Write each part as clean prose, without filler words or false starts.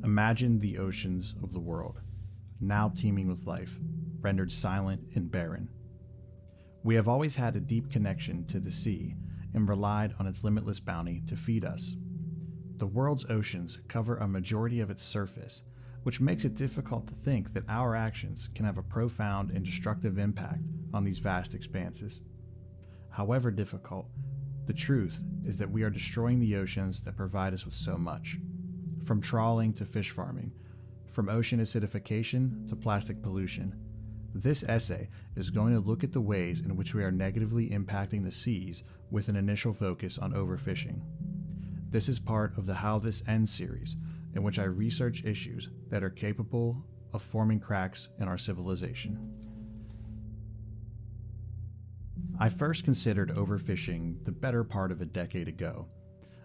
Imagine the oceans of the world, now teeming with life, rendered silent and barren. We have always had a deep connection to the sea and relied on its limitless bounty to feed us. The world's oceans cover a majority of its surface, which makes it difficult to think that our actions can have a profound and destructive impact on these vast expanses. However difficult, the truth is that we are destroying the oceans that provide us with so much. From trawling to fish farming, from ocean acidification to plastic pollution, this essay is going to look at the ways in which we are negatively impacting the seas with an initial focus on overfishing. This is part of the How This Ends series, in which I research issues that are capable of forming cracks in our civilization. I first considered overfishing the better part of a decade ago.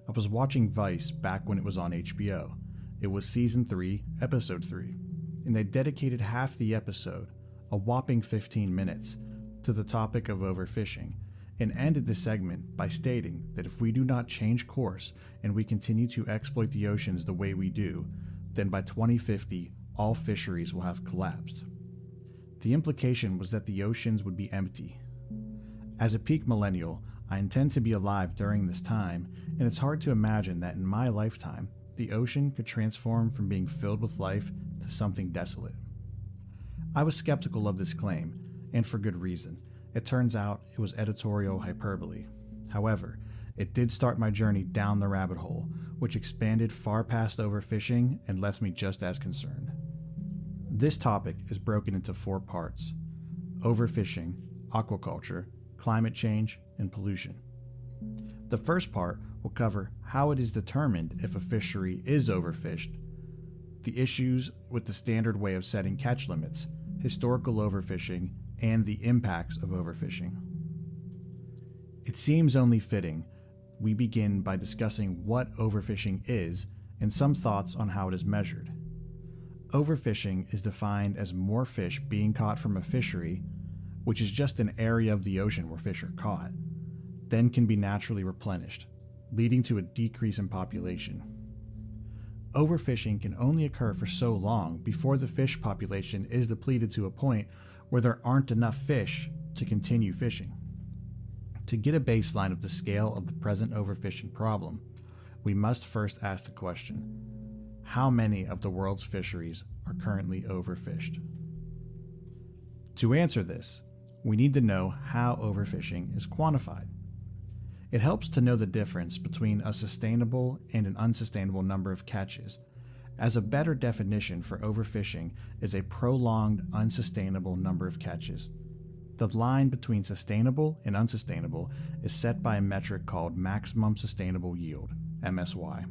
I was watching Vice back when it was on HBO. It was Season 3, Episode 3, and they dedicated half the episode, a whopping 15 minutes, to the topic of overfishing, and ended the segment by stating that if we do not change course and we continue to exploit the oceans the way we do, then by 2050, all fisheries will have collapsed. The implication was that the oceans would be empty. As a peak millennial, I intend to be alive during this time, and it's hard to imagine that in my lifetime, the ocean could transform from being filled with life to something desolate. I was skeptical of this claim, and for good reason. It turns out it was editorial hyperbole. However, it did start my journey down the rabbit hole, which expanded far past overfishing and left me just as concerned. This topic is broken into 4 parts: overfishing, aquaculture, climate change, and pollution. The first part will cover how it is determined if a fishery is overfished, the issues with the standard way of setting catch limits, historical overfishing, and the impacts of overfishing. It seems only fitting we begin by discussing what overfishing is and some thoughts on how it is measured. Overfishing is defined as more fish being caught from a fishery, which is just an area of the ocean where fish are caught, then can be naturally replenished, leading to a decrease in population. Overfishing can only occur for so long before the fish population is depleted to a point where there aren't enough fish to continue fishing. To get a baseline of the scale of the present overfishing problem, we must first ask the question: how many of the world's fisheries are currently overfished? To answer this, we need to know how overfishing is quantified. It helps to know the difference between a sustainable and an unsustainable number of catches, as a better definition for overfishing is a prolonged unsustainable number of catches. The line between sustainable and unsustainable is set by a metric called maximum sustainable yield, MSY.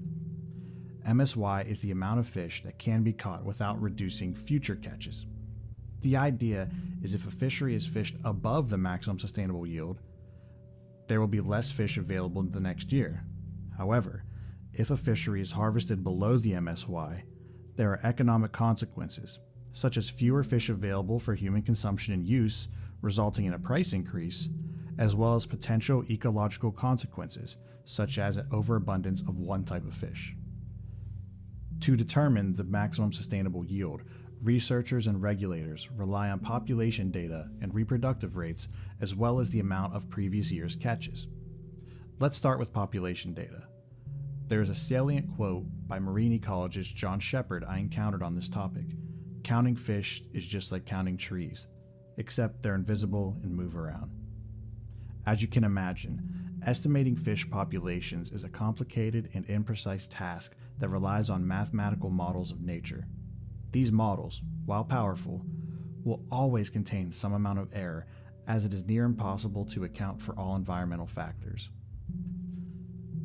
MSY is the amount of fish that can be caught without reducing future catches. The idea is if a fishery is fished above the maximum sustainable yield, there will be less fish available the next year. However, if a fishery is harvested below the MSY, there are economic consequences, such as fewer fish available for human consumption and use, resulting in a price increase, as well as potential ecological consequences, such as an overabundance of one type of fish. To determine the maximum sustainable yield, researchers and regulators rely on population data and reproductive rates, as well as the amount of previous year's catches. Let's start with population data. There is a salient quote by marine ecologist John Shepard I encountered on this topic: "Counting fish is just like counting trees, except they're invisible and move around." As you can imagine, estimating fish populations is a complicated and imprecise task that relies on mathematical models of nature. These models, while powerful, will always contain some amount of error, as it is near impossible to account for all environmental factors.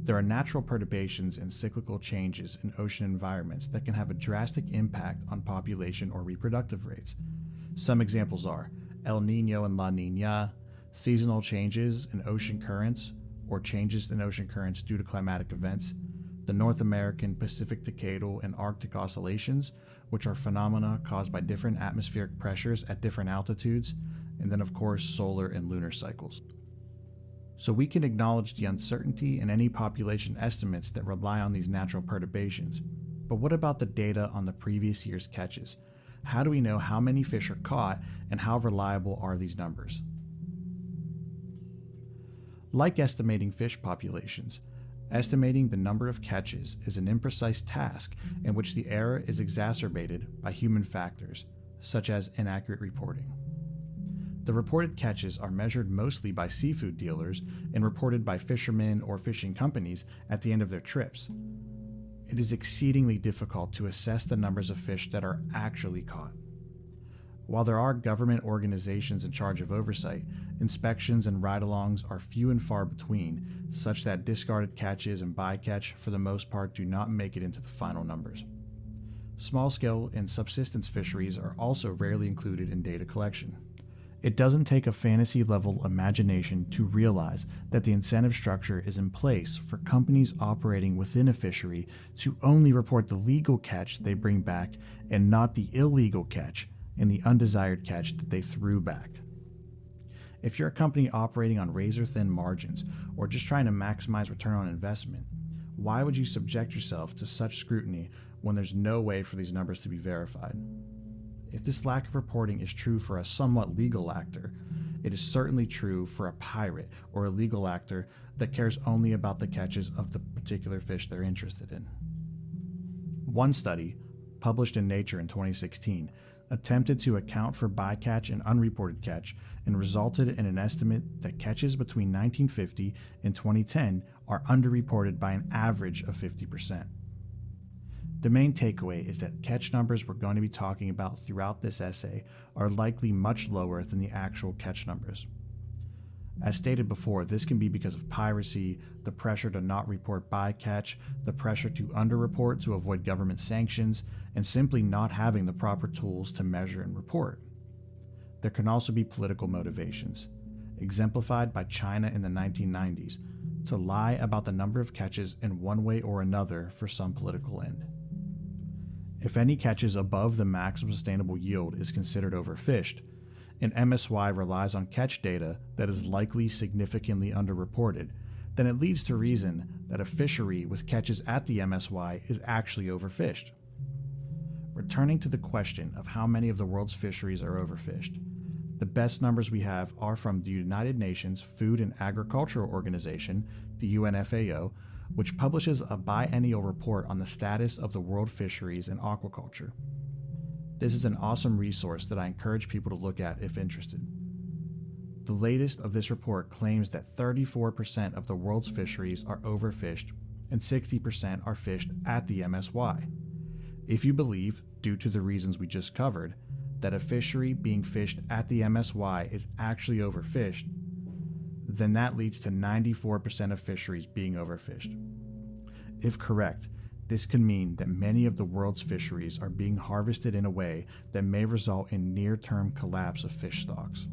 There are natural perturbations and cyclical changes in ocean environments that can have a drastic impact on population or reproductive rates. Some examples are El Niño and La Niña, seasonal changes in ocean currents or changes in ocean currents due to climatic events, the North American Pacific Decadal and Arctic oscillations, which are phenomena caused by different atmospheric pressures at different altitudes, and then of course solar and lunar cycles. So we can acknowledge the uncertainty in any population estimates that rely on these natural perturbations. But what about the data on the previous year's catches? How do we know how many fish are caught, and how reliable are these numbers? Like estimating fish populations, estimating the number of catches is an imprecise task in which the error is exacerbated by human factors, such as inaccurate reporting. The reported catches are measured mostly by seafood dealers and reported by fishermen or fishing companies at the end of their trips. It is exceedingly difficult to assess the numbers of fish that are actually caught. While there are government organizations in charge of oversight, inspections and ride-alongs are few and far between, such that discarded catches and bycatch for the most part do not make it into the final numbers. Small-scale and subsistence fisheries are also rarely included in data collection. It doesn't take a fantasy-level imagination to realize that the incentive structure is in place for companies operating within a fishery to only report the legal catch they bring back and not the illegal catch and the undesired catch that they threw back. If you're a company operating on razor-thin margins or just trying to maximize return on investment, why would you subject yourself to such scrutiny when there's no way for these numbers to be verified? If this lack of reporting is true for a somewhat legal actor, it is certainly true for a pirate or a legal actor that cares only about the catches of the particular fish they're interested in. One study, published in Nature in 2016, attempted to account for bycatch and unreported catch and resulted in an estimate that catches between 1950 and 2010 are underreported by an average of 50%. The main takeaway is that catch numbers we're going to be talking about throughout this essay are likely much lower than the actual catch numbers. As stated before, this can be because of piracy, the pressure to not report bycatch, the pressure to underreport to avoid government sanctions, and simply not having the proper tools to measure and report. There can also be political motivations, exemplified by China in the 1990s, to lie about the number of catches in one way or another for some political end. If any catches above the maximum sustainable yield is considered overfished, and MSY relies on catch data that is likely significantly underreported, then it leads to reason that a fishery with catches at the MSY is actually overfished. Returning to the question of how many of the world's fisheries are overfished, the best numbers we have are from the United Nations Food and Agriculture Organization, the UNFAO, which publishes a biennial report on the status of the world fisheries and aquaculture. This is an awesome resource that I encourage people to look at if interested. The latest of this report claims that 34% of the world's fisheries are overfished and 60% are fished at the MSY. If you believe, due to the reasons we just covered, that a fishery being fished at the MSY is actually overfished, then that leads to 94% of fisheries being overfished. If correct, this could mean that many of the world's fisheries are being harvested in a way that may result in near-term collapse of fish stocks.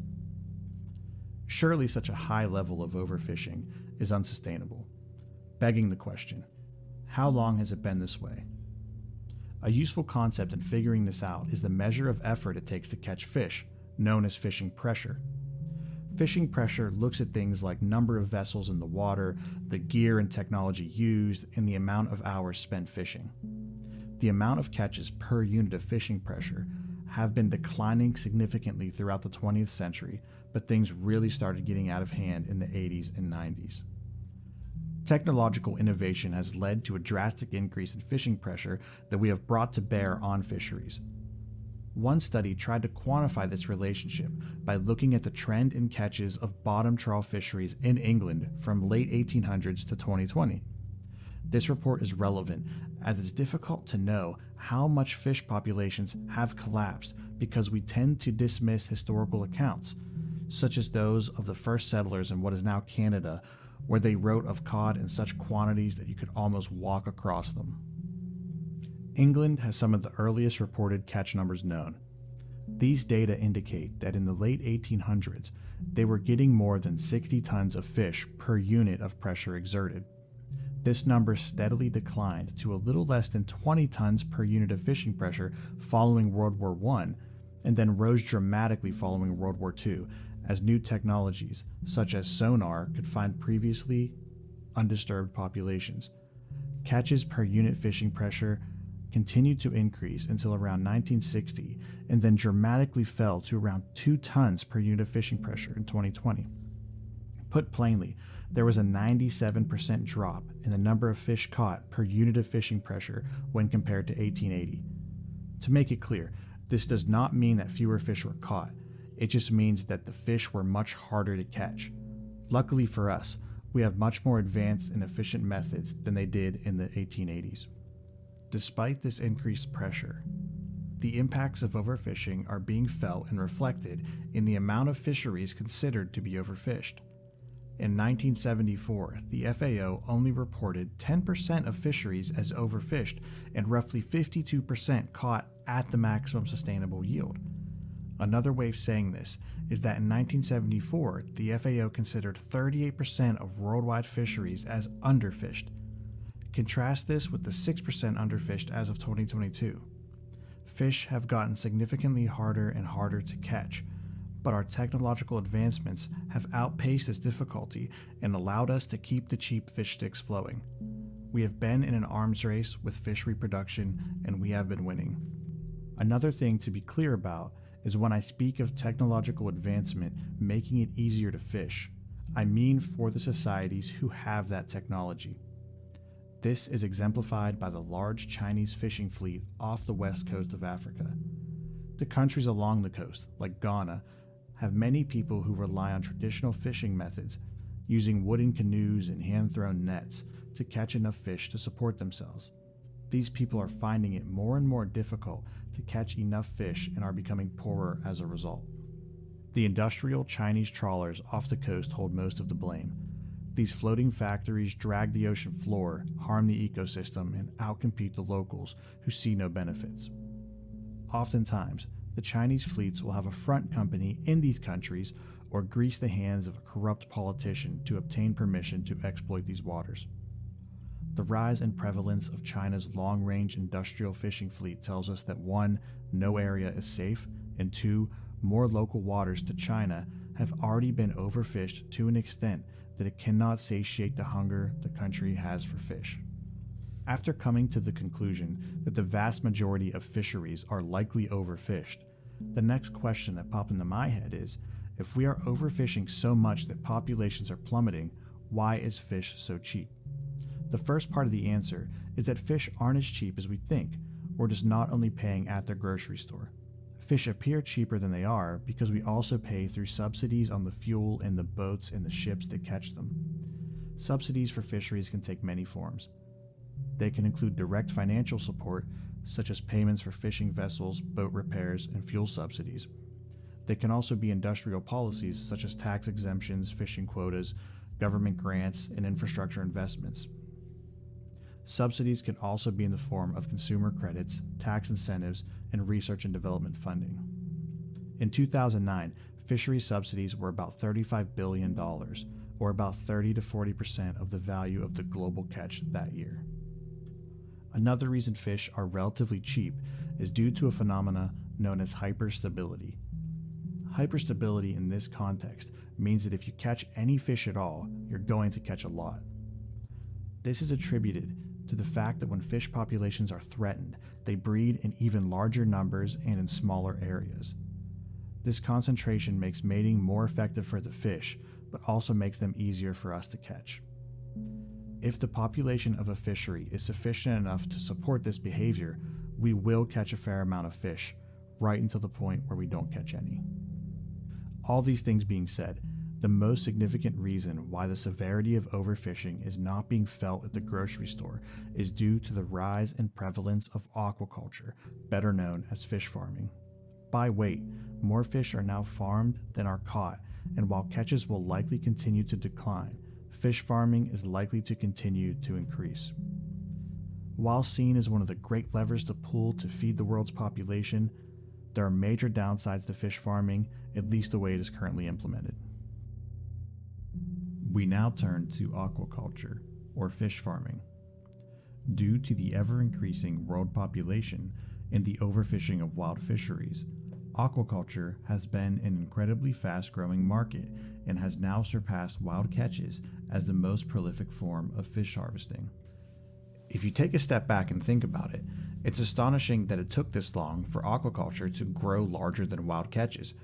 Surely such a high level of overfishing is unsustainable, begging the question, how long has it been this way? A useful concept in figuring this out is the measure of effort it takes to catch fish, known as fishing pressure. Fishing pressure looks at things like number of vessels in the water, the gear and technology used, and the amount of hours spent fishing. The amount of catches per unit of fishing pressure have been declining significantly throughout the 20th century, but things really started getting out of hand in the 80s and 90s. Technological innovation has led to a drastic increase in fishing pressure that we have brought to bear on fisheries. One study tried to quantify this relationship by looking at the trend in catches of bottom trawl fisheries in England from late 1800s to 2020. This report is relevant as it's difficult to know how much fish populations have collapsed because we tend to dismiss historical accounts, such as those of the first settlers in what is now Canada, where they wrote of cod in such quantities that you could almost walk across them. England has some of the earliest reported catch numbers known. These data indicate that in the late 1800s, they were getting more than 60 tons of fish per unit of pressure exerted. This number steadily declined to a little less than 20 tons per unit of fishing pressure following World War I, and then rose dramatically following World War II, as new technologies, such as sonar, could find previously undisturbed populations. Catches per unit fishing pressure continued to increase until around 1960 and then dramatically fell to around 2 tons per unit of fishing pressure in 2020. Put plainly, there was a 97% drop in the number of fish caught per unit of fishing pressure when compared to 1880. To make it clear, this does not mean that fewer fish were caught. It just means that the fish were much harder to catch. Luckily for us, we have much more advanced and efficient methods than they did in the 1880s. Despite this increased pressure, the impacts of overfishing are being felt and reflected in the amount of fisheries considered to be overfished. In 1974, the FAO only reported 10% of fisheries as overfished and roughly 52% caught at the maximum sustainable yield. Another way of saying this is that in 1974, the FAO considered 38% of worldwide fisheries as underfished. Contrast this with the 6% underfished as of 2022. Fish have gotten significantly harder and harder to catch, but our technological advancements have outpaced this difficulty and allowed us to keep the cheap fish sticks flowing. We have been in an arms race with fish reproduction, and we have been winning. Another thing to be clear about is when I speak of technological advancement making it easier to fish, I mean for the societies who have that technology. This is exemplified by the large Chinese fishing fleet off the west coast of Africa. The countries along the coast, like Ghana, have many people who rely on traditional fishing methods, using wooden canoes and hand-thrown nets to catch enough fish to support themselves. These people are finding it more and more difficult to catch enough fish and are becoming poorer as a result. The industrial Chinese trawlers off the coast hold most of the blame. These floating factories drag the ocean floor, harm the ecosystem, and outcompete the locals who see no benefits. Oftentimes, the Chinese fleets will have a front company in these countries or grease the hands of a corrupt politician to obtain permission to exploit these waters. The rise and prevalence of China's long-range industrial fishing fleet tells us that 1, no area is safe, and 2, more local waters to China have already been overfished to an extent that it cannot satiate the hunger the country has for fish. After coming to the conclusion that the vast majority of fisheries are likely overfished, the next question that popped into my head is, if we are overfishing so much that populations are plummeting, why is fish so cheap? The first part of the answer is that fish aren't as cheap as we think. We're just not only paying at the grocery store. Fish appear cheaper than they are because we also pay through subsidies on the fuel and the boats and the ships that catch them. Subsidies for fisheries can take many forms. They can include direct financial support, such as payments for fishing vessels, boat repairs, and fuel subsidies. They can also be industrial policies, such as tax exemptions, fishing quotas, government grants, and infrastructure investments. Subsidies can also be in the form of consumer credits, tax incentives, and research and development funding. In 2009, fisheries subsidies were about $35 billion, or about 30 to 40% of the value of the global catch that year. Another reason fish are relatively cheap is due to a phenomena known as hyperstability. Hyperstability in this context means that if you catch any fish at all, you're going to catch a lot. This is attributed to the fact that when fish populations are threatened, they breed in even larger numbers and in smaller areas. This concentration makes mating more effective for the fish, but also makes them easier for us to catch. If the population of a fishery is sufficient enough to support this behavior, we will catch a fair amount of fish, right until the point where we don't catch any. All these things being said, the most significant reason why the severity of overfishing is not being felt at the grocery store is due to the rise and prevalence of aquaculture, better known as fish farming. By weight, more fish are now farmed than are caught, and while catches will likely continue to decline, fish farming is likely to continue to increase. While seen as one of the great levers to pull to feed the world's population, there are major downsides to fish farming, at least the way it is currently implemented. We now turn to aquaculture, or fish farming. Due to the ever-increasing world population and the overfishing of wild fisheries, aquaculture has been an incredibly fast-growing market and has now surpassed wild catches as the most prolific form of fish harvesting. If you take a step back and think about it, it's astonishing that it took this long for aquaculture to grow larger than wild catches,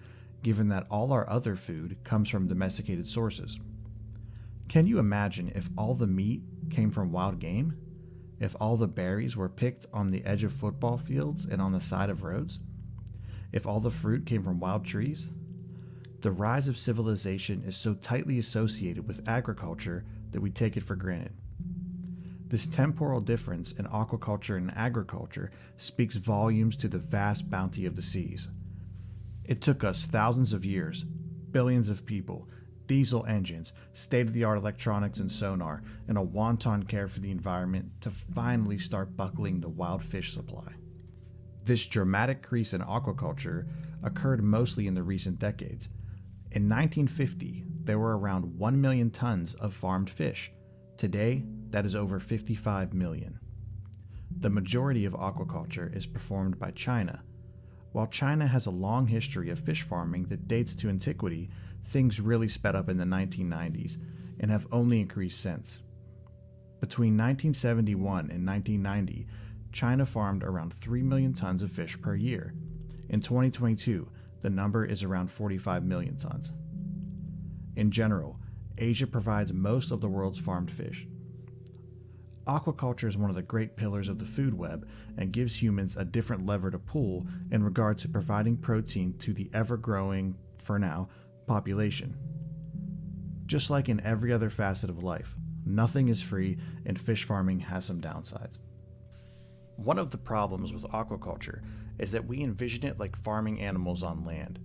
given that all our other food comes from domesticated sources. Can you imagine if all the meat came from wild game? If all the berries were picked on the edge of football fields and on the side of roads? If all the fruit came from wild trees? The rise of civilization is so tightly associated with agriculture that we take it for granted. This temporal difference in aquaculture and agriculture speaks volumes to the vast bounty of the seas. It took us thousands of years, billions of people, diesel engines, state-of-the-art electronics and sonar, and a wanton care for the environment to finally start buckling the wild fish supply. This dramatic increase in aquaculture occurred mostly in the recent decades. In 1950, there were around 1 million tons of farmed fish. Today, that is over 55 million. The majority of aquaculture is performed by China. While China has a long history of fish farming that dates to antiquity, things really sped up in the 1990s and have only increased since. Between 1971 and 1990, China farmed around 3 million tons of fish per year. In 2022, the number is around 45 million tons. In general, Asia provides most of the world's farmed fish. Aquaculture is one of the great pillars of the food web and gives humans a different lever to pull in regard to providing protein to the ever-growing, for now, population. Just like in every other facet of life, nothing is free and fish farming has some downsides. One of the problems with aquaculture is that we envision it like farming animals on land.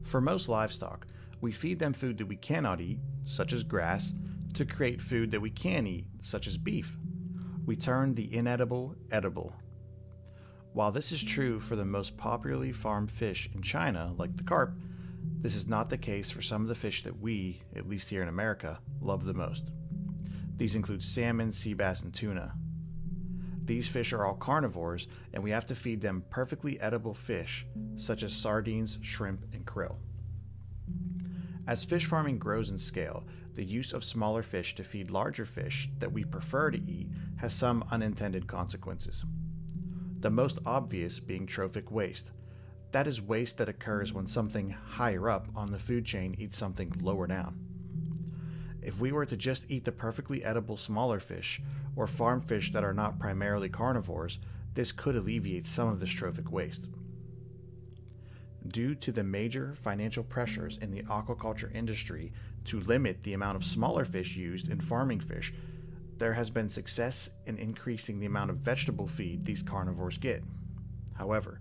For most livestock, we feed them food that we cannot eat, such as grass, to create food that we can eat, such as beef. We turn the inedible edible. While this is true for the most popularly farmed fish in China, like the carp, this is not the case for some of the fish that we, at least here in America, love the most. These include salmon, sea bass, and tuna. These fish are all carnivores, and we have to feed them perfectly edible fish, such as sardines, shrimp, and krill. As fish farming grows in scale, the use of smaller fish to feed larger fish that we prefer to eat has some unintended consequences. The most obvious being trophic waste. That is waste that occurs when something higher up on the food chain eats something lower down. If we were to just eat the perfectly edible smaller fish, or farm fish that are not primarily carnivores, this could alleviate some of this trophic waste. Due to the major financial pressures in the aquaculture industry to limit the amount of smaller fish used in farming fish, there has been success in increasing the amount of vegetable feed these carnivores get. However,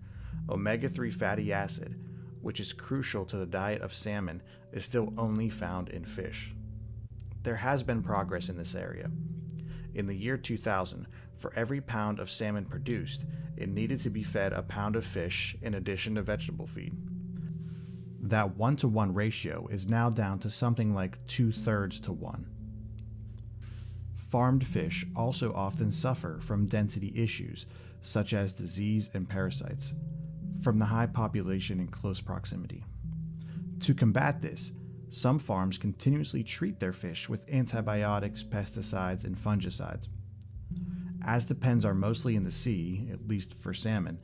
omega-3 fatty acid, which is crucial to the diet of salmon, is still only found in fish. There has been progress in this area. In the year 2000, for every pound of salmon produced, it needed to be fed a pound of fish in addition to vegetable feed. That 1-to-1 ratio is now down to something like 2/3 to 1. Farmed fish also often suffer from density issues, such as disease and parasites, from the high population in close proximity. To combat this, some farms continuously treat their fish with antibiotics, pesticides, and fungicides. As the pens are mostly in the sea, at least for salmon,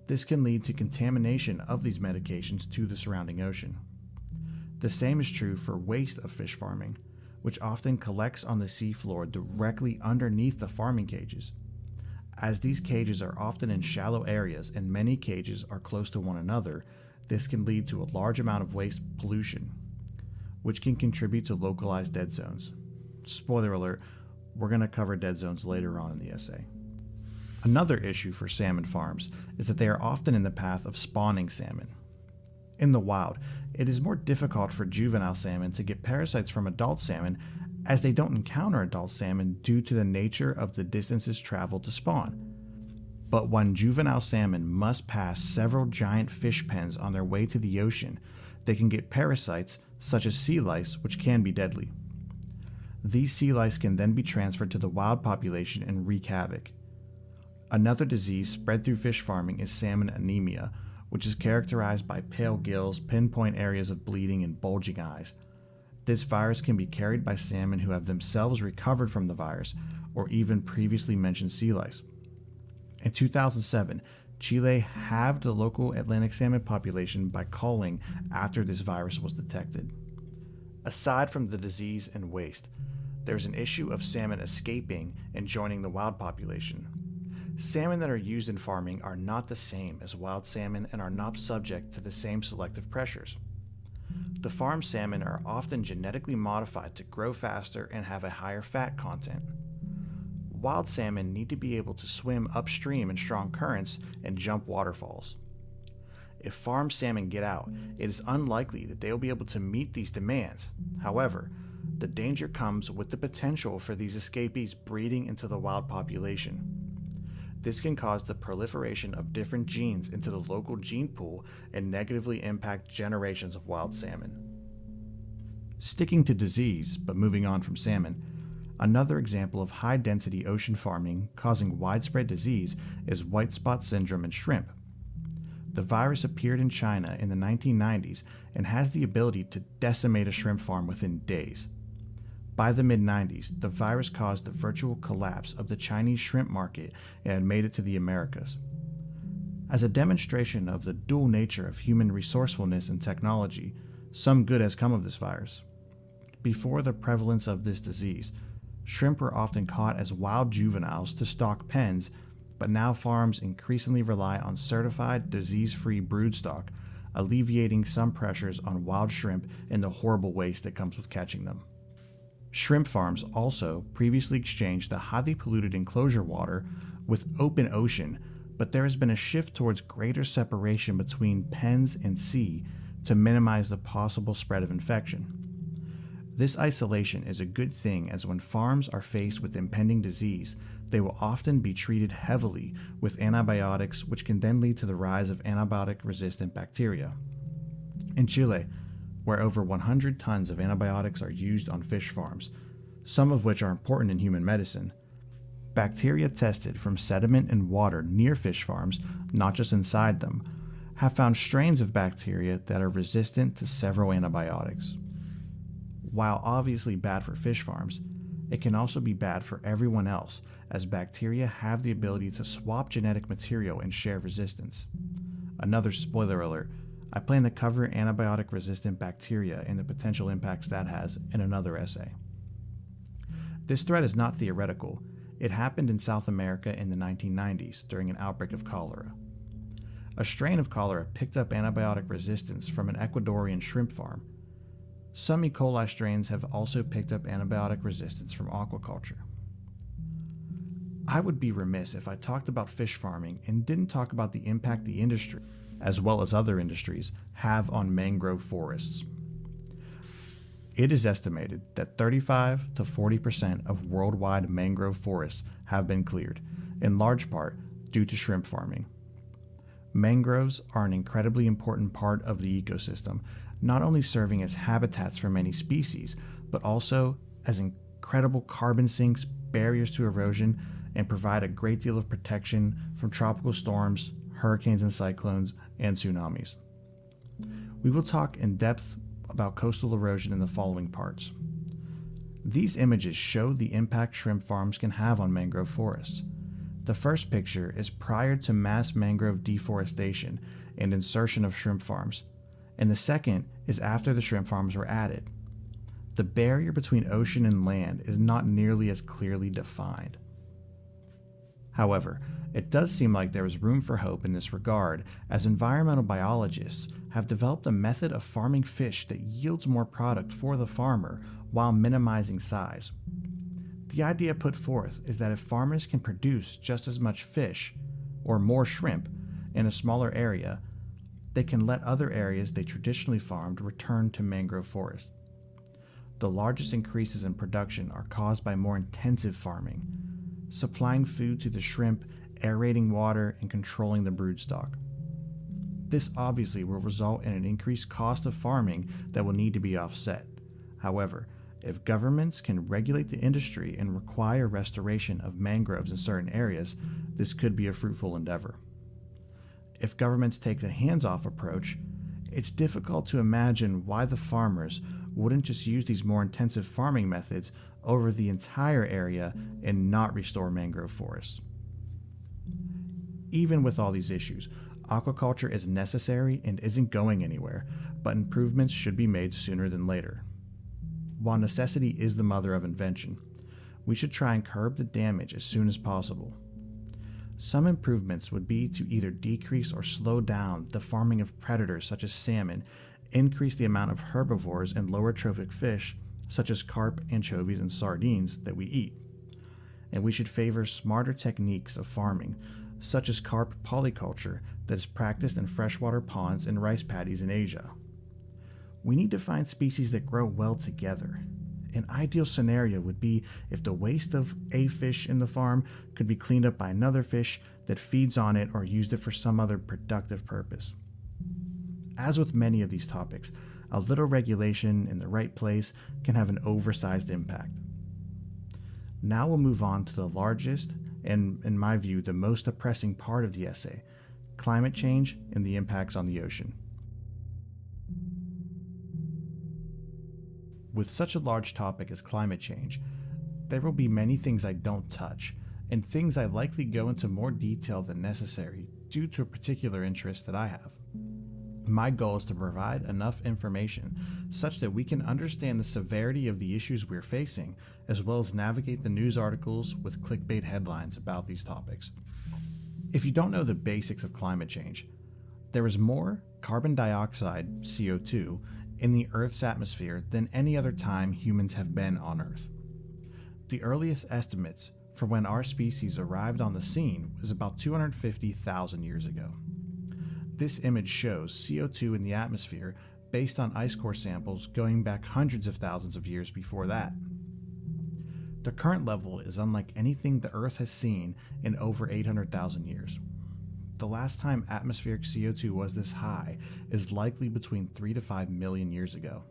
this can lead to contamination of these medications to the surrounding ocean. The same is true for waste of fish farming, which often collects on the seafloor directly underneath the farming cages. As these cages are often in shallow areas and many cages are close to one another, this can lead to a large amount of waste pollution, which can contribute to localized dead zones. Spoiler alert, we're going to cover dead zones later on in the essay. Another issue for salmon farms is that they are often in the path of spawning salmon. In the wild, it is more difficult for juvenile salmon to get parasites from adult salmon as they don't encounter adult salmon due to the nature of the distances traveled to spawn. But when juvenile salmon must pass several giant fish pens on their way to the ocean, they can get parasites such as sea lice, which can be deadly. These sea lice can then be transferred to the wild population and wreak havoc. Another disease spread through fish farming is salmon anemia, which is characterized by pale gills, pinpoint areas of bleeding, and bulging eyes. This virus can be carried by salmon who have themselves recovered from the virus, or even previously mentioned sea lice. In 2007, Chile halved the local Atlantic salmon population by culling after this virus was detected. Aside from the disease and waste, there's an issue of salmon escaping and joining the wild population. Salmon that are used in farming are not the same as wild salmon and are not subject to the same selective pressures. The farm salmon are often genetically modified to grow faster and have a higher fat content. Wild salmon need to be able to swim upstream in strong currents and jump waterfalls. If farm salmon get out, it is unlikely that they will be able to meet these demands. However, the danger comes with the potential for these escapees breeding into the wild population. This can cause the proliferation of different genes into the local gene pool and negatively impact generations of wild salmon. Sticking to disease, but moving on from salmon, another example of high-density ocean farming causing widespread disease is white spot syndrome in shrimp. The virus appeared in China in the 1990s and has the ability to decimate a shrimp farm within days. By the mid-90s, the virus caused the virtual collapse of the Chinese shrimp market and had made it to the Americas. As a demonstration of the dual nature of human resourcefulness and technology, some good has come of this virus. Before the prevalence of this disease, shrimp were often caught as wild juveniles to stock pens, but now farms increasingly rely on certified disease-free broodstock, alleviating some pressures on wild shrimp and the horrible waste that comes with catching them. Shrimp farms also previously exchanged the highly polluted enclosure water with open ocean, but there has been a shift towards greater separation between pens and sea to minimize the possible spread of infection. This isolation is a good thing, as when farms are faced with impending disease, they will often be treated heavily with antibiotics, which can then lead to the rise of antibiotic-resistant bacteria. In Chile, where over 100 tons of antibiotics are used on fish farms, some of which are important in human medicine, bacteria tested from sediment and water near fish farms, not just inside them, have found strains of bacteria that are resistant to several antibiotics. While obviously bad for fish farms, it can also be bad for everyone else, as bacteria have the ability to swap genetic material and share resistance. Another spoiler alert, I plan to cover antibiotic-resistant bacteria and the potential impacts that has in another essay. This threat is not theoretical. It happened in South America in the 1990s during an outbreak of cholera. A strain of cholera picked up antibiotic resistance from an Ecuadorian shrimp farm. Some E. coli strains have also picked up antibiotic resistance from aquaculture. I would be remiss if I talked about fish farming and didn't talk about the impact the industry, as well as other industries, have on mangrove forests. It is estimated that 35 to 40% of worldwide mangrove forests have been cleared, in large part due to shrimp farming. Mangroves are an incredibly important part of the ecosystem, not only serving as habitats for many species, but also as incredible carbon sinks, barriers to erosion, and provide a great deal of protection from tropical storms, hurricanes and cyclones, and tsunamis. We will talk in depth about coastal erosion in the following parts. These images show the impact shrimp farms can have on mangrove forests. The first picture is prior to mass mangrove deforestation and insertion of shrimp farms, and the second is after the shrimp farms were added. The barrier between ocean and land is not nearly as clearly defined. However, it does seem like there is room for hope in this regard, as environmental biologists have developed a method of farming fish that yields more product for the farmer while minimizing size. The idea put forth is that if farmers can produce just as much fish, or more shrimp, in a smaller area, they can let other areas they traditionally farmed return to mangrove forest. The largest increases in production are caused by more intensive farming, supplying food to the shrimp, aerating water, and controlling the broodstock. This obviously will result in an increased cost of farming that will need to be offset. However, if governments can regulate the industry and require restoration of mangroves in certain areas, this could be a fruitful endeavor. If governments take the hands-off approach, it's difficult to imagine why the farmers wouldn't just use these more intensive farming methods over the entire area and not restore mangrove forests. Even with all these issues, aquaculture is necessary and isn't going anywhere, but improvements should be made sooner than later. While necessity is the mother of invention, we should try and curb the damage as soon as possible. Some improvements would be to either decrease or slow down the farming of predators such as salmon, increase the amount of herbivores and lower trophic fish such as carp, anchovies, and sardines that we eat. And we should favor smarter techniques of farming, such as carp polyculture that is practiced in freshwater ponds and rice paddies in Asia. We need to find species that grow well together. An ideal scenario would be if the waste of a fish in the farm could be cleaned up by another fish that feeds on it or used it for some other productive purpose. As with many of these topics, a little regulation in the right place can have an oversized impact. Now we'll move on to the largest and, in my view, the most depressing part of the essay: climate change and the impacts on the ocean. With such a large topic as climate change, there will be many things I don't touch, and things I likely go into more detail than necessary due to a particular interest that I have. My goal is to provide enough information such that we can understand the severity of the issues we're facing, as well as navigate the news articles with clickbait headlines about these topics. If you don't know the basics of climate change, there is more carbon dioxide, CO2, in the Earth's atmosphere than any other time humans have been on Earth. The earliest estimates for when our species arrived on the scene was about 250,000 years ago. This image shows CO2 in the atmosphere based on ice core samples going back hundreds of thousands of years before that. The current level is unlike anything the Earth has seen in over 800,000 years. The last time atmospheric CO2 was this high is likely between 3 to 5 million years ago.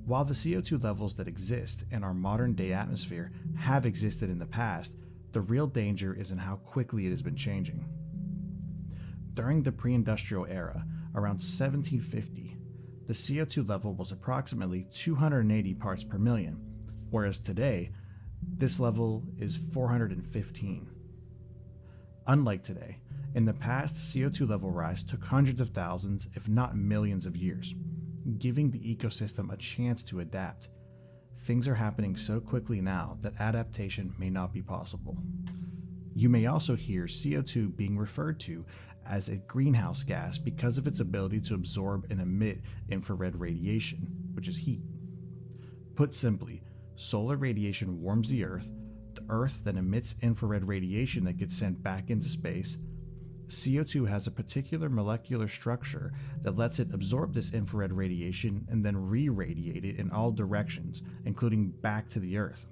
While the CO2 levels that exist in our modern day atmosphere have existed in the past, the real danger is in how quickly it has been changing. During the pre-industrial era, around 1750, the CO2 level was approximately 280 parts per million, whereas today, this level is 415. Unlike today, in the past, CO2 level rise took hundreds of thousands, if not millions of years, giving the ecosystem a chance to adapt. Things are happening so quickly now that adaptation may not be possible. You may also hear CO2 being referred to as a greenhouse gas because of its ability to absorb and emit infrared radiation, which is heat. Put simply, solar radiation warms the Earth then emits infrared radiation that gets sent back into space. CO2 has a particular molecular structure that lets it absorb this infrared radiation and then re-radiate it in all directions, including back to the Earth.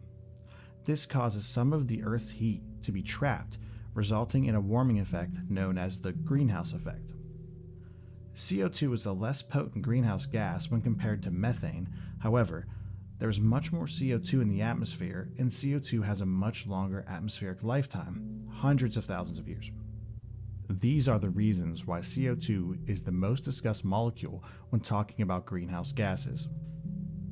This causes some of the Earth's heat to be trapped, resulting in a warming effect known as the greenhouse effect. CO2 is a less potent greenhouse gas when compared to methane. However, there is much more CO2 in the atmosphere, and CO2 has a much longer atmospheric lifetime, hundreds of thousands of years. These are the reasons why CO2 is the most discussed molecule when talking about greenhouse gases.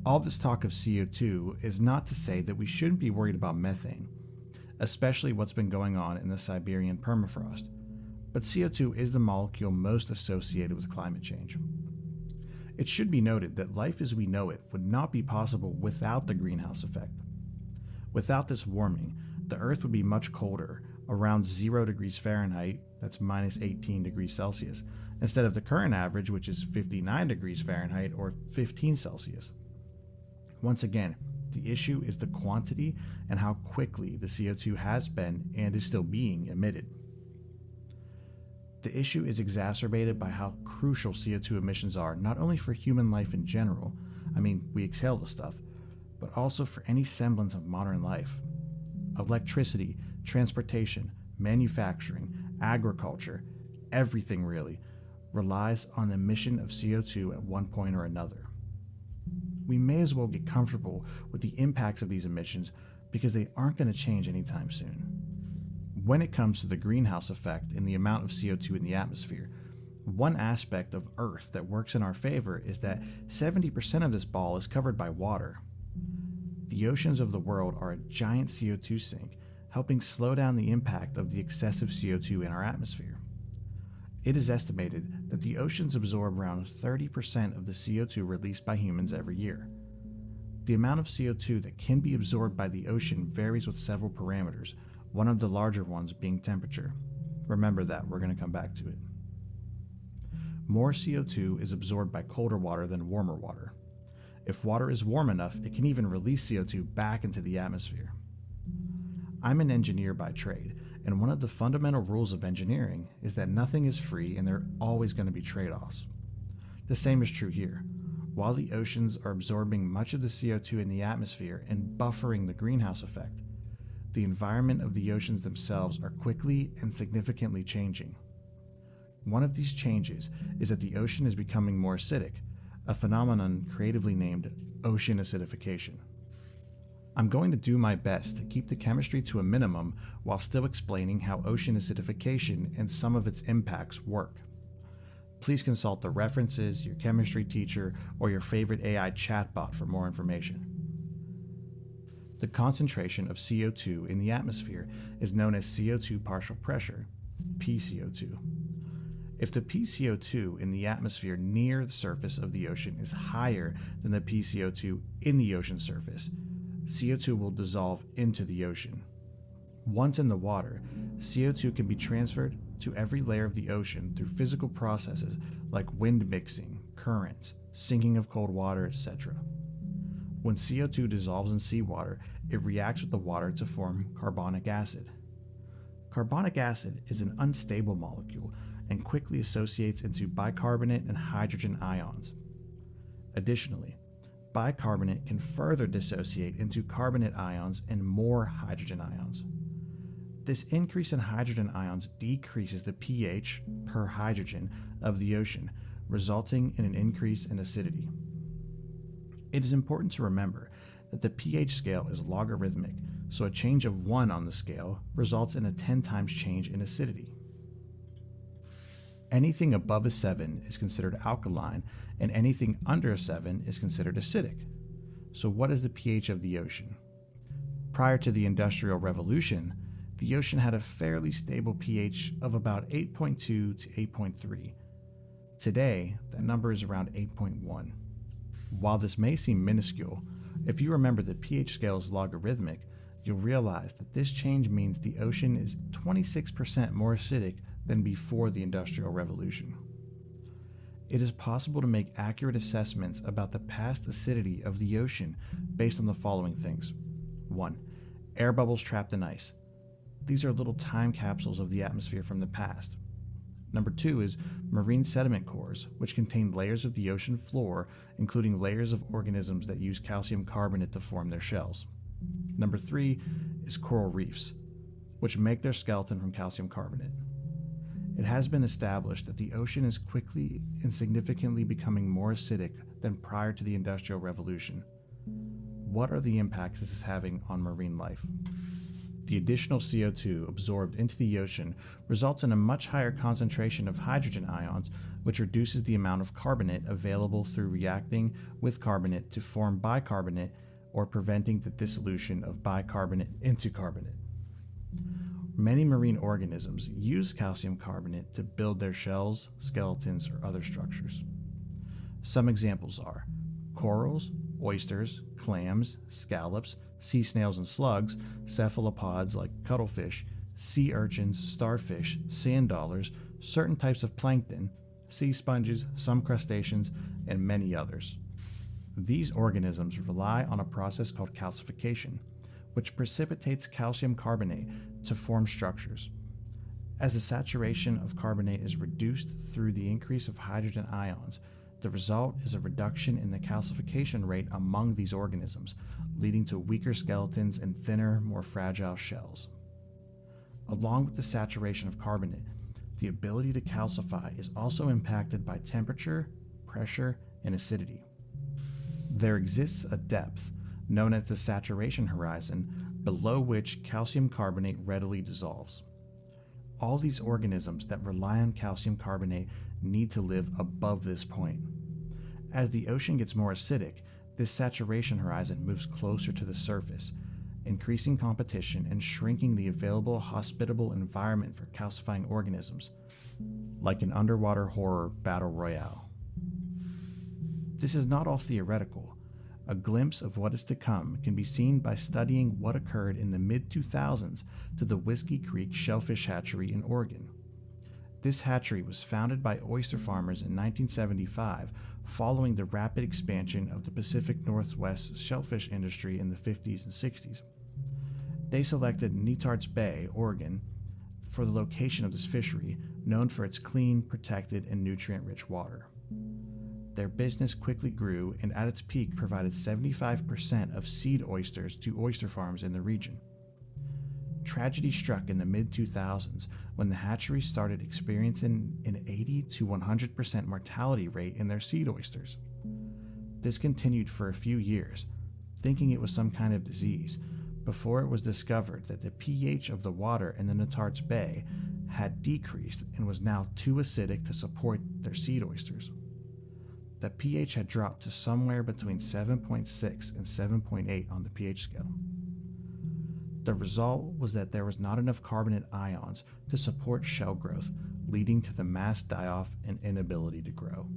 All this talk of CO2 is not to say that we shouldn't be worried about methane, especially what's been going on in the Siberian permafrost, but CO2 is the molecule most associated with climate change. It should be noted that life as we know it would not be possible without the greenhouse effect. Without this warming, the Earth would be much colder, around 0 degrees Fahrenheit, that's minus 18 degrees Celsius, instead of the current average, which is 59 degrees Fahrenheit or 15 Celsius. Once again, the issue is the quantity and how quickly the CO2 has been and is still being emitted. The issue is exacerbated by how crucial CO2 emissions are, not only for human life in general, we exhale the stuff, but also for any semblance of modern life. Electricity, transportation, manufacturing, agriculture, everything really, relies on the emission of CO2 at one point or another. We may as well get comfortable with the impacts of these emissions because they aren't going to change anytime soon. When it comes to the greenhouse effect and the amount of CO2 in the atmosphere, One aspect of Earth that works in our favor is that 70% of this ball is covered by water. The oceans of the world are a giant CO2 sink, helping slow down the impact of the excessive CO2 in our atmosphere. It is estimated that the oceans absorb around 30% of the CO2 released by humans every year. The amount of CO2 that can be absorbed by the ocean varies with several parameters, one of the larger ones being temperature. Remember that, we're going to come back to it. More CO2 is absorbed by colder water than warmer water. If water is warm enough, it can even release CO2 back into the atmosphere. I'm an engineer by trade, and one of the fundamental rules of engineering is that nothing is free and there are always going to be trade-offs. The same is true here. While the oceans are absorbing much of the CO2 in the atmosphere and buffering the greenhouse effect, the environment of the oceans themselves are quickly and significantly changing. One of these changes is that the ocean is becoming more acidic, a phenomenon creatively named ocean acidification. I'm going to do my best to keep the chemistry to a minimum while still explaining how ocean acidification and some of its impacts work. Please consult the references, your chemistry teacher, or your favorite AI chatbot for more information. The concentration of CO2 in the atmosphere is known as CO2 partial pressure, PCO2. If the PCO2 in the atmosphere near the surface of the ocean is higher than the PCO2 in the ocean surface, CO2 will dissolve into the ocean. Once in the water, CO2 can be transferred to every layer of the ocean through physical processes like wind mixing, currents, sinking of cold water, etc. When CO2 dissolves in seawater, it reacts with the water to form carbonic acid. Carbonic acid is an unstable molecule and quickly associates into bicarbonate and hydrogen ions. Additionally, bicarbonate can further dissociate into carbonate ions and more hydrogen ions. This increase in hydrogen ions decreases the pH per hydrogen of the ocean, resulting in an increase in acidity. It is important to remember that the pH scale is logarithmic, so a change of 1 on the scale results in a 10 times change in acidity. Anything above a 7 is considered alkaline, and anything under a 7 is considered acidic. So what is the pH of the ocean? Prior to the Industrial Revolution, the ocean had a fairly stable pH of about 8.2 to 8.3. Today, that number is around 8.1. While this may seem minuscule, if you remember the pH scale is logarithmic, you'll realize that this change means the ocean is 26% more acidic than before the Industrial Revolution. It is possible to make accurate assessments about the past acidity of the ocean based on the following things. 1. Air bubbles trapped in ice. These are little time capsules of the atmosphere from the past. Number 2 is marine sediment cores, which contain layers of the ocean floor, including layers of organisms that use calcium carbonate to form their shells. Number 3 is coral reefs, which make their skeleton from calcium carbonate. It has been established that the ocean is quickly and significantly becoming more acidic than prior to the Industrial Revolution. What are the impacts this is having on marine life? The additional CO2 absorbed into the ocean results in a much higher concentration of hydrogen ions, which reduces the amount of carbonate available through reacting with carbonate to form bicarbonate or preventing the dissolution of bicarbonate into carbonate. Many marine organisms use calcium carbonate to build their shells, skeletons, or other structures. Some examples are corals, oysters, clams, scallops, sea snails and slugs, cephalopods like cuttlefish, sea urchins, starfish, sand dollars, certain types of plankton, sea sponges, some crustaceans, and many others. These organisms rely on a process called calcification, which precipitates calcium carbonate to form structures. As the saturation of carbonate is reduced through the increase of hydrogen ions, the result is a reduction in the calcification rate among these organisms, leading to weaker skeletons and thinner, more fragile shells. Along with the saturation of carbonate, the ability to calcify is also impacted by temperature, pressure, and acidity. There exists a depth, known as the saturation horizon, below which calcium carbonate readily dissolves. All these organisms that rely on calcium carbonate need to live above this point. As the ocean gets more acidic, this saturation horizon moves closer to the surface, increasing competition and shrinking the available hospitable environment for calcifying organisms, like an underwater horror battle royale. This is not all theoretical. A glimpse of what is to come can be seen by studying what occurred in the mid-2000s to the Whiskey Creek Shellfish Hatchery in Oregon. This hatchery was founded by oyster farmers in 1975 following the rapid expansion of the Pacific Northwest shellfish industry in the 50s and 60s. They selected Netarts Bay, Oregon, for the location of this fishery, known for its clean, protected, and nutrient-rich water. Their business quickly grew and at its peak provided 75% of seed oysters to oyster farms in the region. Tragedy struck in the mid-2000s when the hatchery started experiencing an 80 to 100% mortality rate in their seed oysters. This continued for a few years, thinking it was some kind of disease, before it was discovered that the pH of the water in the Netarts Bay had decreased and was now too acidic to support their seed oysters. The pH had dropped to somewhere between 7.6 and 7.8 on the pH scale. The result was that there was not enough carbonate ions to support shell growth, leading to the mass die-off and inability to grow.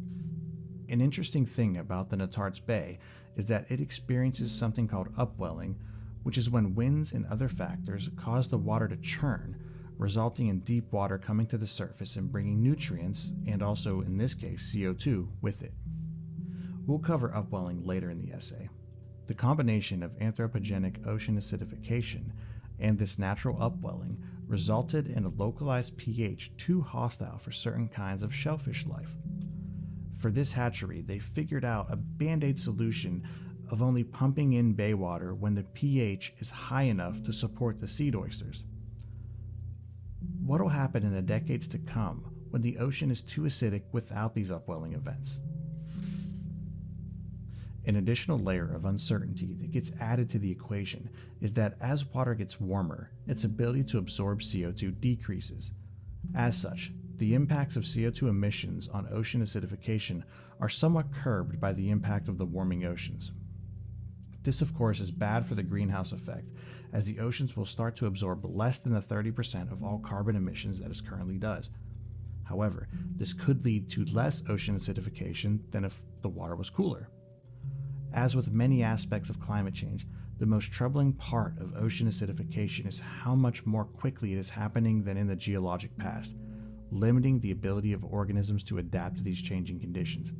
An interesting thing about the Netarts Bay is that it experiences something called upwelling, which is when winds and other factors cause the water to churn, resulting in deep water coming to the surface and bringing nutrients, and also in this case CO2, with it. We'll cover upwelling later in the essay. The combination of anthropogenic ocean acidification and this natural upwelling resulted in a localized pH too hostile for certain kinds of shellfish life. For this hatchery, they figured out a band-aid solution of only pumping in bay water when the pH is high enough to support the seed oysters. What will happen in the decades to come when the ocean is too acidic without these upwelling events? An additional layer of uncertainty that gets added to the equation is that as water gets warmer, its ability to absorb CO2 decreases. As such, the impacts of CO2 emissions on ocean acidification are somewhat curbed by the impact of the warming oceans. This, of course, is bad for the greenhouse effect, as the oceans will start to absorb less than the 30% of all carbon emissions that it currently does. However, this could lead to less ocean acidification than if the water was cooler. As with many aspects of climate change, the most troubling part of ocean acidification is how much more quickly it is happening than in the geologic past, limiting the ability of organisms to adapt to these changing conditions.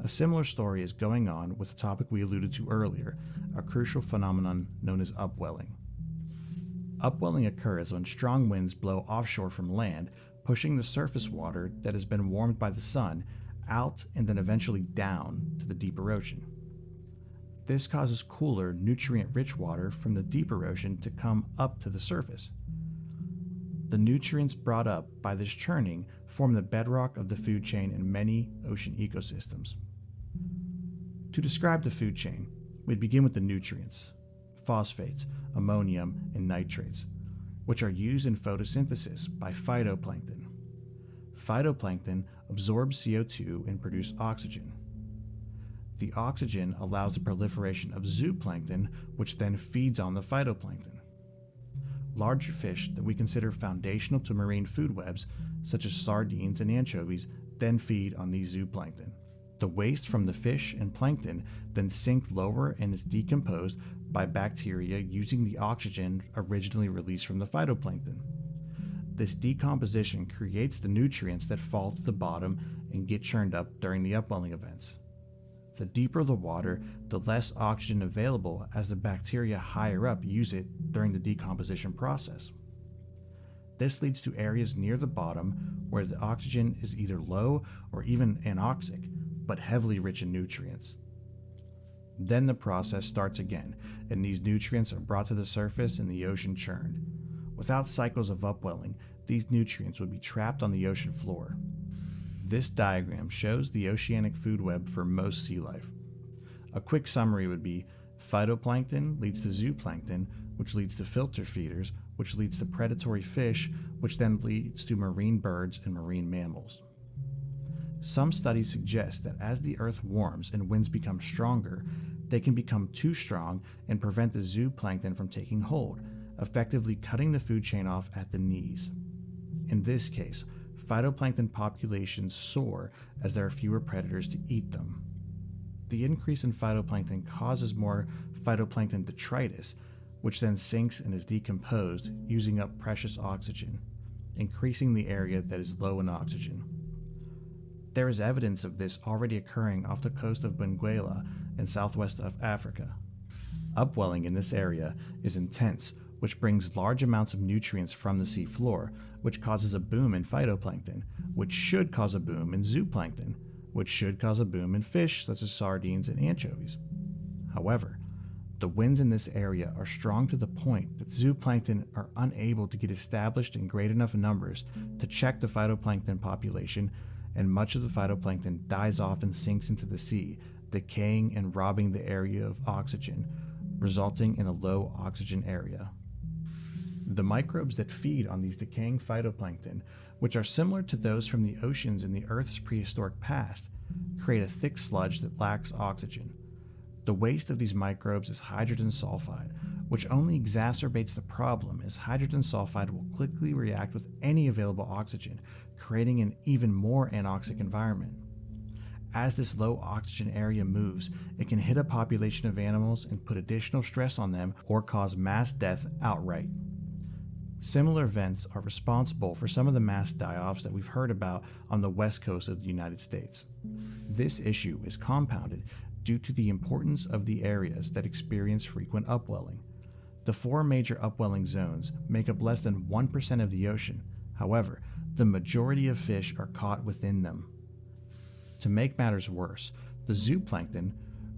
A similar story is going on with the topic we alluded to earlier, a crucial phenomenon known as upwelling. Upwelling occurs when strong winds blow offshore from land, pushing the surface water that has been warmed by the sun out and then eventually down to the deeper ocean. This causes cooler, nutrient-rich water from the deeper ocean to come up to the surface. The nutrients brought up by this churning form the bedrock of the food chain in many ocean ecosystems. To describe the food chain, we'd begin with the nutrients, phosphates, ammonium, and nitrates, which are used in photosynthesis by phytoplankton. Phytoplankton absorbs CO2 and produce oxygen. The oxygen allows the proliferation of zooplankton, which then feeds on the phytoplankton. Larger fish that we consider foundational to marine food webs, such as sardines and anchovies, then feed on these zooplankton. The waste from the fish and plankton then sink lower and is decomposed by bacteria using the oxygen originally released from the phytoplankton. This decomposition creates the nutrients that fall to the bottom and get churned up during the upwelling events. The deeper the water, the less oxygen available as the bacteria higher up use it during the decomposition process. This leads to areas near the bottom where the oxygen is either low or even anoxic, but heavily rich in nutrients. Then the process starts again, and these nutrients are brought to the surface and the ocean churned. Without cycles of upwelling, these nutrients would be trapped on the ocean floor. This diagram shows the oceanic food web for most sea life. A quick summary would be phytoplankton leads to zooplankton, which leads to filter feeders, which leads to predatory fish, which then leads to marine birds and marine mammals. Some studies suggest that as the Earth warms and winds become stronger, they can become too strong and prevent the zooplankton from taking hold, effectively cutting the food chain off at the knees. In this case, phytoplankton populations soar as there are fewer predators to eat them. The increase in phytoplankton causes more phytoplankton detritus, which then sinks and is decomposed, using up precious oxygen, increasing the area that is low in oxygen. There is evidence of this already occurring off the coast of Benguela in southwest of Africa. Upwelling in this area is intense, which brings large amounts of nutrients from the sea floor, which causes a boom in phytoplankton, which should cause a boom in zooplankton, which should cause a boom in fish such as sardines and anchovies. However, the winds in this area are strong to the point that zooplankton are unable to get established in great enough numbers to check the phytoplankton population, and much of the phytoplankton dies off and sinks into the sea, decaying and robbing the area of oxygen, resulting in a low oxygen area. The microbes that feed on these decaying phytoplankton, which are similar to those from the oceans in the Earth's prehistoric past, create a thick sludge that lacks oxygen. The waste of these microbes is hydrogen sulfide, which only exacerbates the problem as hydrogen sulfide will quickly react with any available oxygen, creating an even more anoxic environment. As this low oxygen area moves, it can hit a population of animals and put additional stress on them or cause mass death outright. Similar events are responsible for some of the mass die-offs that we've heard about on the west coast of the United States. This issue is compounded due to the importance of the areas that experience frequent upwelling. The 4 major upwelling zones make up less than 1% of the ocean. However, the majority of fish are caught within them. To make matters worse, the zooplankton,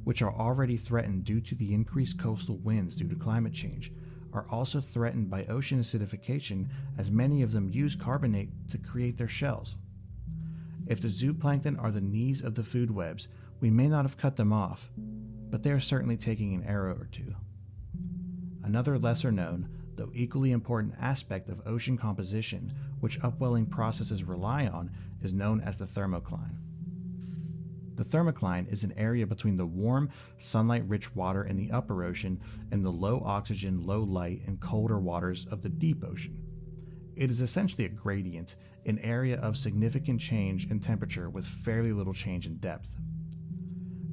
which are already threatened due to the increased coastal winds due to climate change, are also threatened by ocean acidification, as many of them use carbonate to create their shells. If the zooplankton are the knees of the food webs, we may not have cut them off, but they are certainly taking an arrow or two. Another lesser known, though equally important aspect of ocean composition, which upwelling processes rely on, is known as the thermocline. The thermocline is an area between the warm, sunlight-rich water in the upper ocean and the low oxygen, low light, and colder waters of the deep ocean. It is essentially a gradient, an area of significant change in temperature with fairly little change in depth.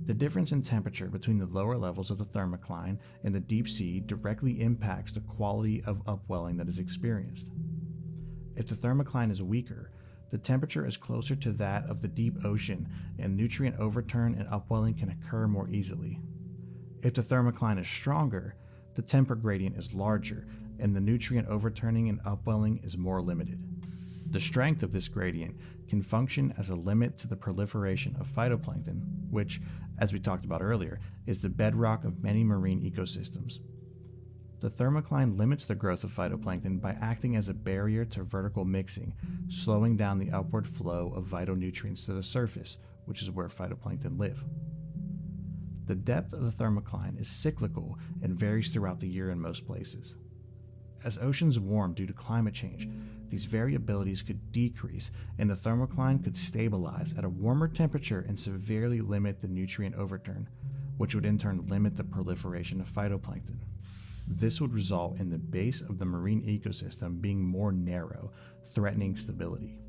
The difference in temperature between the lower levels of the thermocline and the deep sea directly impacts the quality of upwelling that is experienced. If the thermocline is weaker, the temperature is closer to that of the deep ocean, and nutrient overturn and upwelling can occur more easily. If the thermocline is stronger, the temper gradient is larger, and the nutrient overturning and upwelling is more limited. The strength of this gradient can function as a limit to the proliferation of phytoplankton, which, as we talked about earlier, is the bedrock of many marine ecosystems. The thermocline limits the growth of phytoplankton by acting as a barrier to vertical mixing, slowing down the upward flow of vital nutrients to the surface, which is where phytoplankton live. The depth of the thermocline is cyclical and varies throughout the year in most places. As oceans warm due to climate change, these variabilities could decrease and the thermocline could stabilize at a warmer temperature and severely limit the nutrient overturn, which would in turn limit the proliferation of phytoplankton. This would result in the base of the marine ecosystem being more narrow, threatening stability.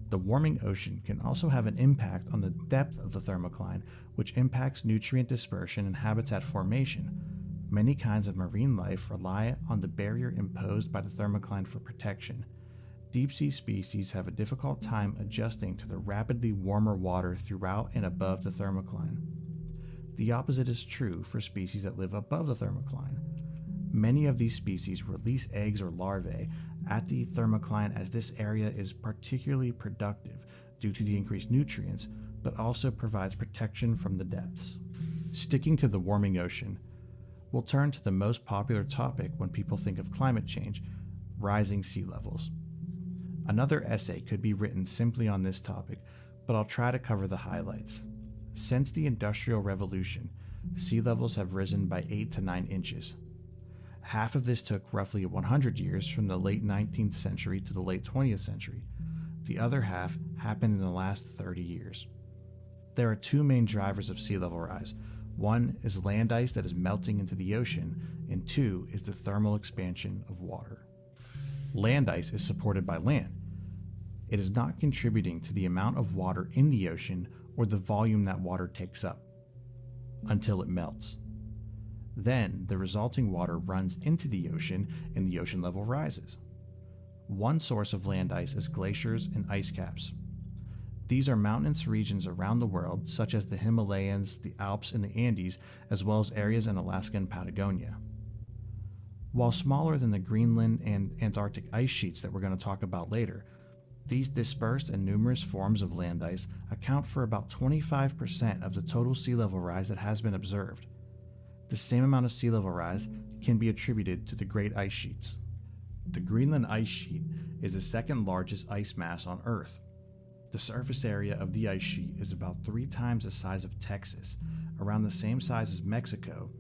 The warming ocean can also have an impact on the depth of the thermocline, which impacts nutrient dispersion and habitat formation. Many kinds of marine life rely on the barrier imposed by the thermocline for protection. Deep-sea species have a difficult time adjusting to the rapidly warmer water throughout and above the thermocline. The opposite is true for species that live above the thermocline. Many of these species release eggs or larvae at the thermocline as this area is particularly productive due to the increased nutrients, but also provides protection from the depths. Sticking to the warming ocean, we'll turn to the most popular topic when people think of climate change: rising sea levels. Another essay could be written simply on this topic, but I'll try to cover the highlights. Since the Industrial Revolution, sea levels have risen by 8 to 9 inches. Half of this took roughly 100 years from the late 19th century to the late 20th century. The other half happened in the last 30 years. There are two main drivers of sea level rise. One is land ice that is melting into the ocean, and two is the thermal expansion of water. Land ice is supported by land. It is not contributing to the amount of water in the ocean or the volume that water takes up, until it melts. Then the resulting water runs into the ocean and the ocean level rises. One source of land ice is glaciers and ice caps. These are mountainous regions around the world, such as the Himalayas, the Alps, and the Andes, as well as areas in Alaska and Patagonia. While smaller than the Greenland and Antarctic ice sheets that we're going to talk about later, these dispersed and numerous forms of land ice account for about 25% of the total sea level rise that has been observed. The same amount of sea level rise can be attributed to the Great Ice Sheets. The Greenland ice sheet is the second largest ice mass on Earth. The surface area of the ice sheet is about 3 times the size of Texas, around the same size as Mexico,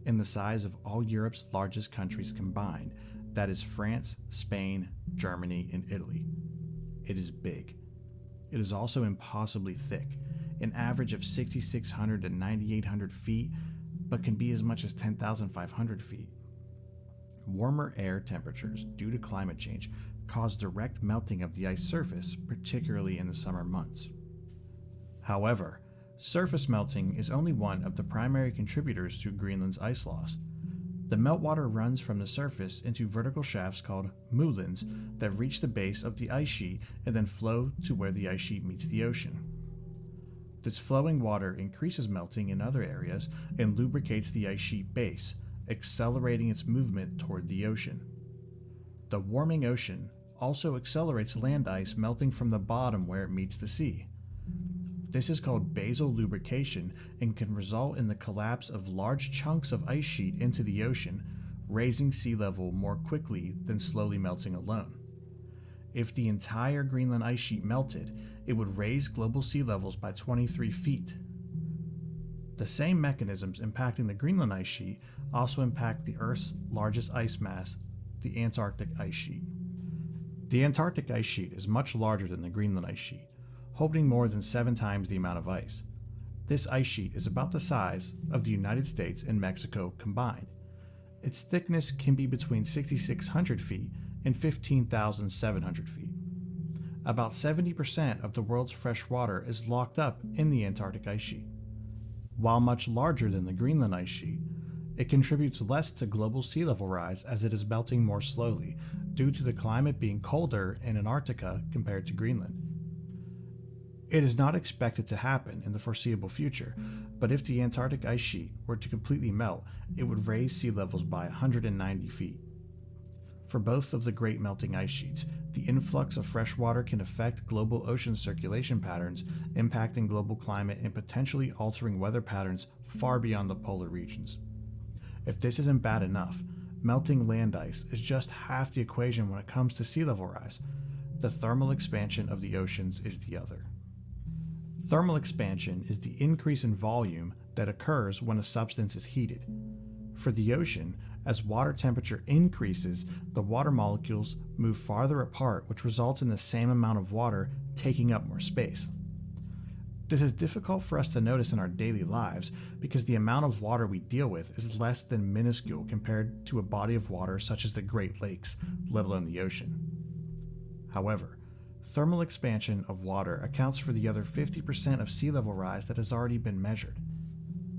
and the size of all Europe's largest countries combined, that is France, Spain, Germany, and Italy. It is big. It is also impossibly thick, an average of 6,600 to 9,800 feet, but can be as much as 10,500 feet. Warmer air temperatures due to climate change cause direct melting of the ice surface, particularly in the summer months. However, surface melting is only one of the primary contributors to Greenland's ice loss. The meltwater runs from the surface into vertical shafts called moulins that reach the base of the ice sheet and then flow to where the ice sheet meets the ocean. This flowing water increases melting in other areas and lubricates the ice sheet base, accelerating its movement toward the ocean. The warming ocean also accelerates land ice melting from the bottom where it meets the sea. This is called basal lubrication and can result in the collapse of large chunks of ice sheet into the ocean, raising sea level more quickly than slowly melting alone. If the entire Greenland ice sheet melted, it would raise global sea levels by 23 feet. The same mechanisms impacting the Greenland ice sheet also impact the Earth's largest ice mass, the Antarctic ice sheet. The Antarctic ice sheet is much larger than the Greenland ice sheet, holding more than 7 times the amount of ice. This ice sheet is about the size of the United States and Mexico combined. Its thickness can be between 6,600 feet and 15,700 feet. About 70% of the world's fresh water is locked up in the Antarctic ice sheet. While much larger than the Greenland ice sheet, it contributes less to global sea level rise as it is melting more slowly due to the climate being colder in Antarctica compared to Greenland. It is not expected to happen in the foreseeable future, but if the Antarctic ice sheet were to completely melt, it would raise sea levels by 190 feet. For both of the great melting ice sheets, the influx of fresh water can affect global ocean circulation patterns, impacting global climate and potentially altering weather patterns far beyond the polar regions. If this isn't bad enough, melting land ice is just half the equation when it comes to sea level rise. The thermal expansion of the oceans is the other. Thermal expansion is the increase in volume that occurs when a substance is heated. For the ocean, as water temperature increases, the water molecules move farther apart, which results in the same amount of water taking up more space. This is difficult for us to notice in our daily lives because the amount of water we deal with is less than minuscule compared to a body of water such as the Great Lakes, let alone the ocean. However, thermal expansion of water accounts for the other 50% of sea level rise that has already been measured.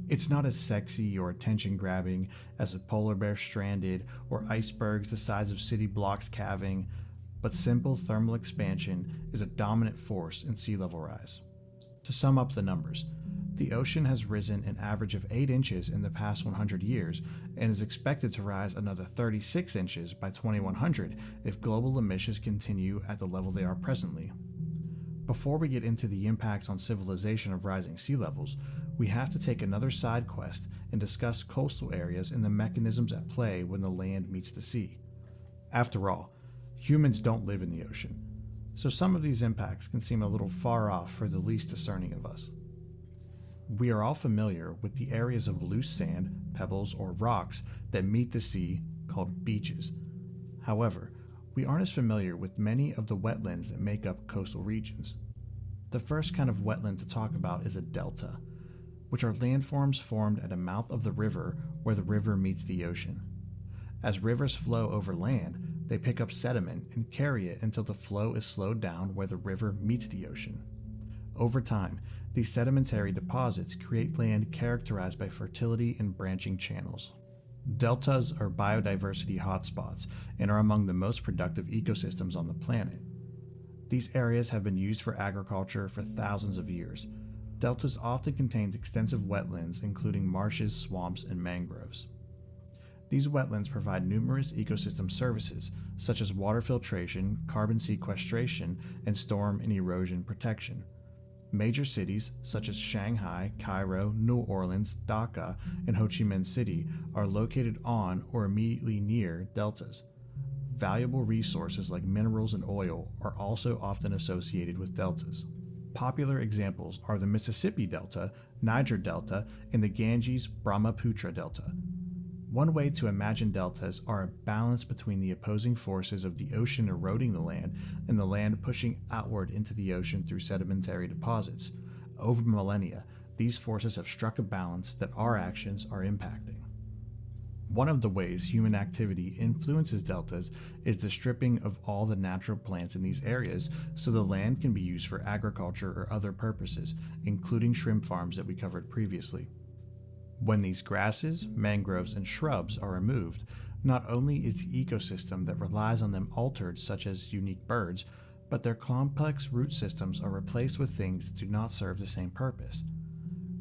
It's not as sexy or attention-grabbing as a polar bear stranded or icebergs the size of city blocks calving, but simple thermal expansion is a dominant force in sea level rise. To sum up the numbers, the ocean has risen an average of 8 inches in the past 100 years and is expected to rise another 36 inches by 2100 if global emissions continue at the level they are presently. Before we get into the impacts on civilization of rising sea levels, we have to take another side quest and discuss coastal areas and the mechanisms at play when the land meets the sea. After all, humans don't live in the ocean, so some of these impacts can seem a little far off for the least discerning of us. We are all familiar with the areas of loose sand, pebbles, or rocks that meet the sea called beaches. However, we aren't as familiar with many of the wetlands that make up coastal regions. The first kind of wetland to talk about is a delta, which are landforms formed at the mouth of the river where the river meets the ocean. As rivers flow over land, they pick up sediment and carry it until the flow is slowed down where the river meets the ocean. Over time, these sedimentary deposits create land characterized by fertility and branching channels. Deltas are biodiversity hotspots and are among the most productive ecosystems on the planet. These areas have been used for agriculture for thousands of years. Deltas often contain extensive wetlands, including marshes, swamps, and mangroves. These wetlands provide numerous ecosystem services, such as water filtration, carbon sequestration, and storm and erosion protection. Major cities, such as Shanghai, Cairo, New Orleans, Dhaka, and Ho Chi Minh City, are located on or immediately near deltas. Valuable resources like minerals and oil are also often associated with deltas. Popular examples are the Mississippi Delta, Niger Delta, and the Ganges-Brahmaputra Delta. One way to imagine deltas are a balance between the opposing forces of the ocean eroding the land and the land pushing outward into the ocean through sedimentary deposits. Over millennia, these forces have struck a balance that our actions are impacting. One of the ways human activity influences deltas is the stripping of all the natural plants in these areas so the land can be used for agriculture or other purposes, including shrimp farms that we covered previously. When these grasses, mangroves, and shrubs are removed, not only is the ecosystem that relies on them altered, such as unique birds, but their complex root systems are replaced with things that do not serve the same purpose.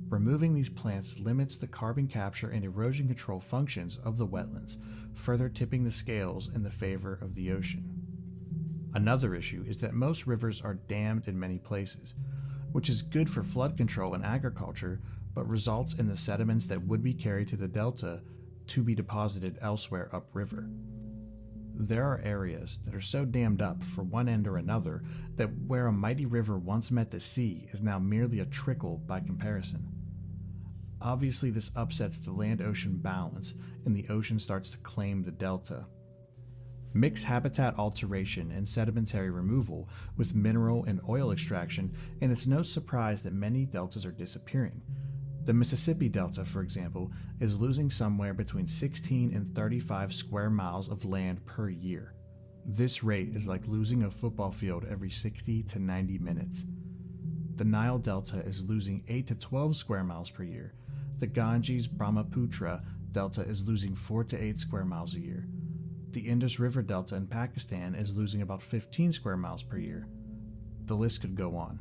Removing these plants limits the carbon capture and erosion control functions of the wetlands, further tipping the scales in the favor of the ocean. Another issue is that most rivers are dammed in many places, which is good for flood control and agriculture, but results in the sediments that would be carried to the delta to be deposited elsewhere upriver. There are areas that are so dammed up for one end or another that where a mighty river once met the sea is now merely a trickle by comparison. Obviously, this upsets the land-ocean balance, and the ocean starts to claim the delta. Mix habitat alteration and sedimentary removal with mineral and oil extraction, and it's no surprise that many deltas are disappearing. The Mississippi Delta, for example, is losing somewhere between 16 and 35 square miles of land per year. This rate is like losing a football field every 60 to 90 minutes. The Nile Delta is losing 8 to 12 square miles per year. The Ganges-Brahmaputra Delta is losing 4 to 8 square miles a year. The Indus River Delta in Pakistan is losing about 15 square miles per year. The list could go on.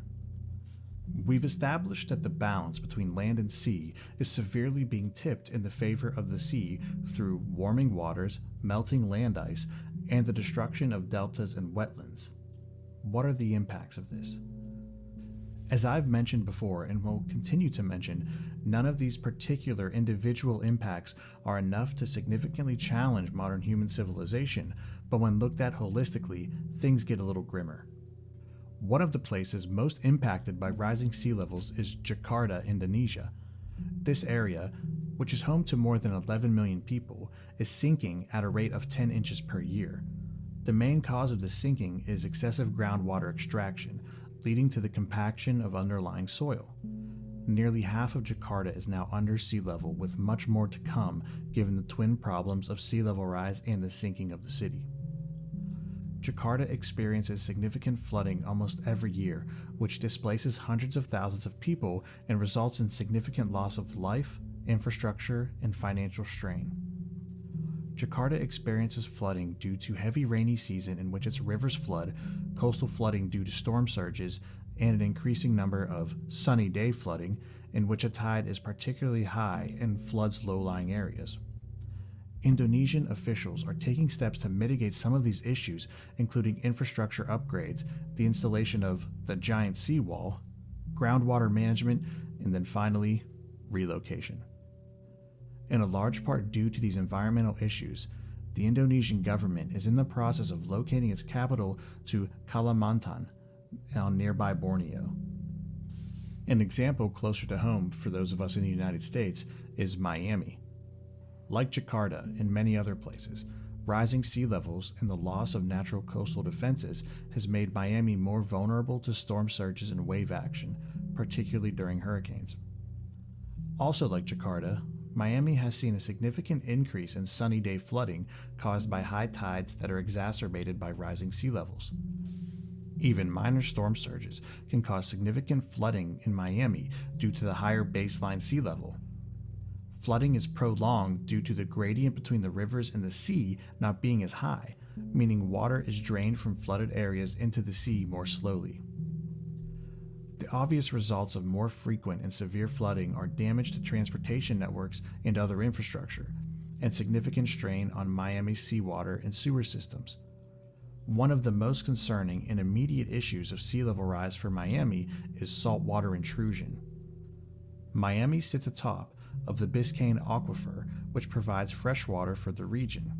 We've established that the balance between land and sea is severely being tipped in the favor of the sea through warming waters, melting land ice, and the destruction of deltas and wetlands. What are the impacts of this? As I've mentioned before and will continue to mention, none of these particular individual impacts are enough to significantly challenge modern human civilization, but when looked at holistically, things get a little grimmer. One of the places most impacted by rising sea levels is Jakarta, Indonesia. This area, which is home to more than 11 million people, is sinking at a rate of 10 inches per year. The main cause of this sinking is excessive groundwater extraction, leading to the compaction of underlying soil. Nearly half of Jakarta is now under sea level, with much more to come given the twin problems of sea level rise and the sinking of the city. Jakarta experiences significant flooding almost every year, which displaces hundreds of thousands of people and results in significant loss of life, infrastructure, and financial strain. Jakarta experiences flooding due to heavy rainy season in which its rivers flood, coastal flooding due to storm surges, and an increasing number of sunny day flooding in which a tide is particularly high and floods low-lying areas. Indonesian officials are taking steps to mitigate some of these issues, including infrastructure upgrades, the installation of the giant seawall, groundwater management, and then finally, relocation. In a large part due to these environmental issues, the Indonesian government is in the process of locating its capital to Kalimantan on nearby Borneo. An example closer to home for those of us in the United States is Miami. Like Jakarta and many other places, Rising sea levels and the loss of natural coastal defenses has made Miami more vulnerable to storm surges and wave action, particularly during hurricanes. Also like Jakarta, Miami has seen a significant increase in sunny day flooding caused by high tides that are exacerbated by rising sea levels. Even minor storm surges can cause significant flooding in Miami due to the higher baseline sea level. Flooding is prolonged due to the gradient between the rivers and the sea not being as high, meaning water is drained from flooded areas into the sea more slowly. The obvious results of more frequent and severe flooding are damage to transportation networks and other infrastructure, and significant strain on Miami's seawater and sewer systems. One of the most concerning and immediate issues of sea level rise for Miami is saltwater intrusion. Miami sits atop of the Biscayne Aquifer, which provides fresh water for the region.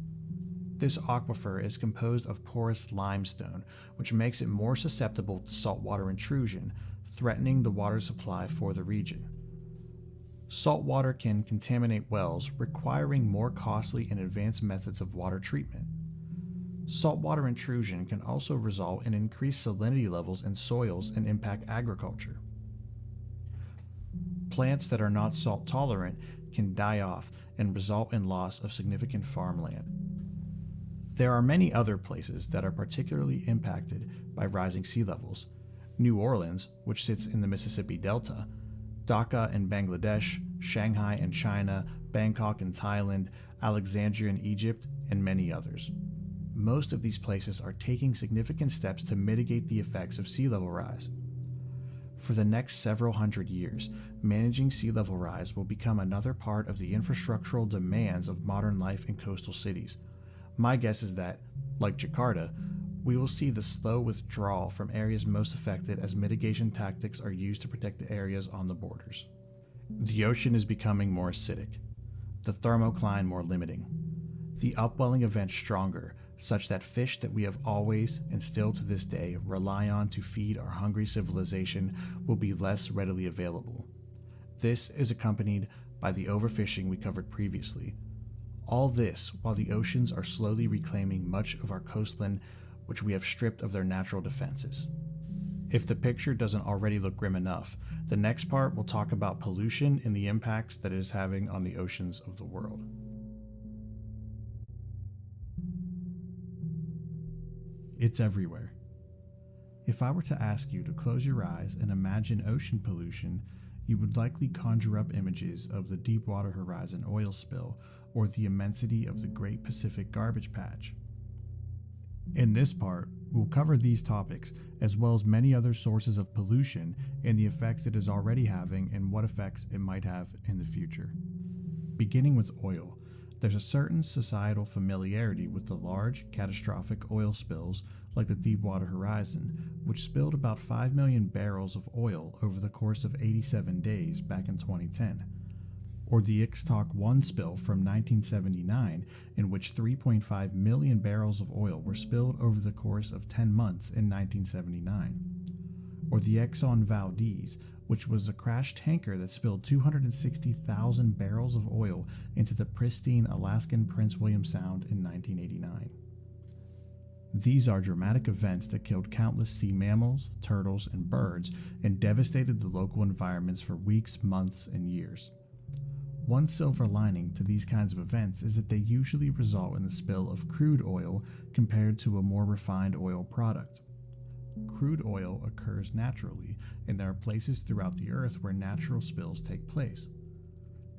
This aquifer is composed of porous limestone, which makes it more susceptible to saltwater intrusion, threatening the water supply for the region. Saltwater can contaminate wells, requiring more costly and advanced methods of water treatment. Saltwater intrusion can also result in increased salinity levels in soils and impact agriculture. Plants that are not salt tolerant can die off and result in loss of significant farmland. There are many other places that are particularly impacted by rising sea levels. New Orleans, which sits in the Mississippi Delta, Dhaka in Bangladesh, Shanghai in China, Bangkok in Thailand, Alexandria in Egypt, and many others. Most of these places are taking significant steps to mitigate the effects of sea level rise. For the next several hundred years, managing sea level rise will become another part of the infrastructural demands of modern life in coastal cities. My guess is that, like Jakarta, we will see the slow withdrawal from areas most affected as mitigation tactics are used to protect the areas on the borders. The ocean is becoming more acidic, the thermocline more limiting, the upwelling events stronger, such that fish that we have always, and still to this day, rely on to feed our hungry civilization will be less readily available. This is accompanied by the overfishing we covered previously. All this while the oceans are slowly reclaiming much of our coastline which we have stripped of their natural defenses. If the picture doesn't already look grim enough, the next part will talk about pollution and the impacts that it is having on the oceans of the world. It's everywhere. If I were to ask you to close your eyes and imagine ocean pollution, you would likely conjure up images of the Deepwater Horizon oil spill or the immensity of the Great Pacific Garbage Patch. In this part, we'll cover these topics as well as many other sources of pollution and the effects it is already having and what effects it might have in the future. Beginning with oil, there's a certain societal familiarity with the large, catastrophic oil spills like the Deepwater Horizon, which spilled about 5 million barrels of oil over the course of 87 days back in 2010, or the Ixtoc 1 spill from 1979, in which 3.5 million barrels of oil were spilled over the course of 10 months in 1979, or the Exxon Valdez, which was a crashed tanker that spilled 260,000 barrels of oil into the pristine Alaskan Prince William Sound in 1989. These are dramatic events that killed countless sea mammals, turtles, and birds and devastated the local environments for weeks, months, and years. One silver lining to these kinds of events is that they usually result in the spill of crude oil compared to a more refined oil product. Crude oil occurs naturally, and there are places throughout the earth where natural spills take place.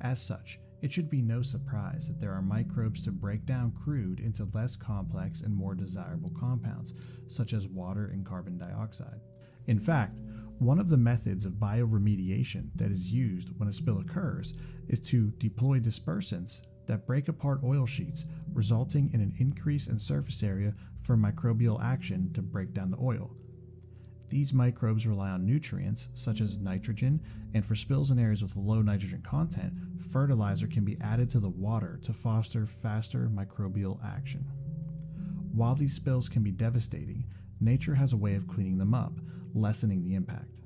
As such, it should be no surprise that there are microbes to break down crude into less complex and more desirable compounds, such as water and carbon dioxide. In fact, one of the methods of bioremediation that is used when a spill occurs is to deploy dispersants that break apart oil sheets, resulting in an increase in surface area for microbial action to break down the oil. These microbes rely on nutrients such as nitrogen, and for spills in areas with low nitrogen content, fertilizer can be added to the water to foster faster microbial action. While these spills can be devastating, nature has a way of cleaning them up, lessening the impact.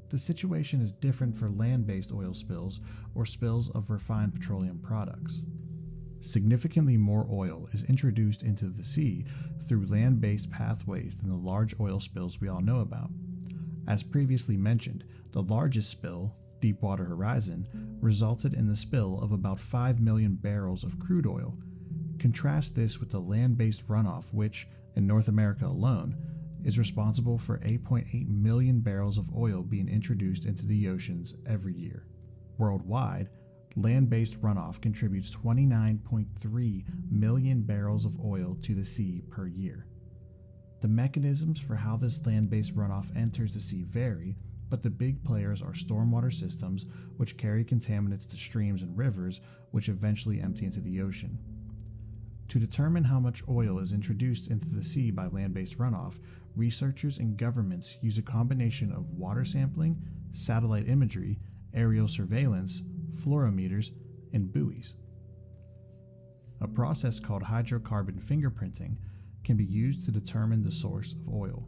The situation is different for land-based oil spills or spills of refined petroleum products. Significantly more oil is introduced into the sea through land-based pathways than the large oil spills we all know about. As previously mentioned, the largest spill, Deepwater Horizon, resulted in the spill of about 5 million barrels of crude oil. Contrast this with the land-based runoff which, in North America alone, is responsible for 8.8 million barrels of oil being introduced into the oceans every year. Worldwide, land-based runoff contributes 29.3 million barrels of oil to the sea per year. The mechanisms for how this land-based runoff enters the sea vary, but the big players are stormwater systems, which carry contaminants to streams and rivers, which eventually empty into the ocean. To determine how much oil is introduced into the sea by land-based runoff, researchers and governments use a combination of water sampling, satellite imagery, aerial surveillance, fluorometers, and buoys. A process called hydrocarbon fingerprinting can be used to determine the source of oil.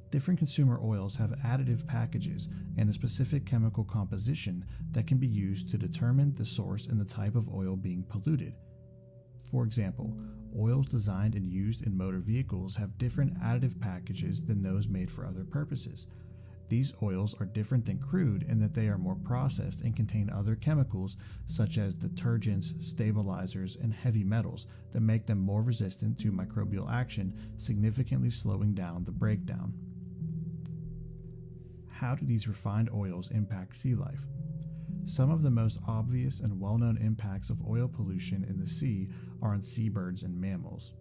Different consumer oils have additive packages and a specific chemical composition that can be used to determine the source and the type of oil being polluted. For example, oils designed and used in motor vehicles have different additive packages than those made for other purposes. These oils are different than crude in that they are more processed and contain other chemicals such as detergents, stabilizers, and heavy metals that make them more resistant to microbial action, significantly slowing down the breakdown. How do these refined oils impact sea life? Some of the most obvious and well-known impacts of oil pollution in the sea are on seabirds and mammals.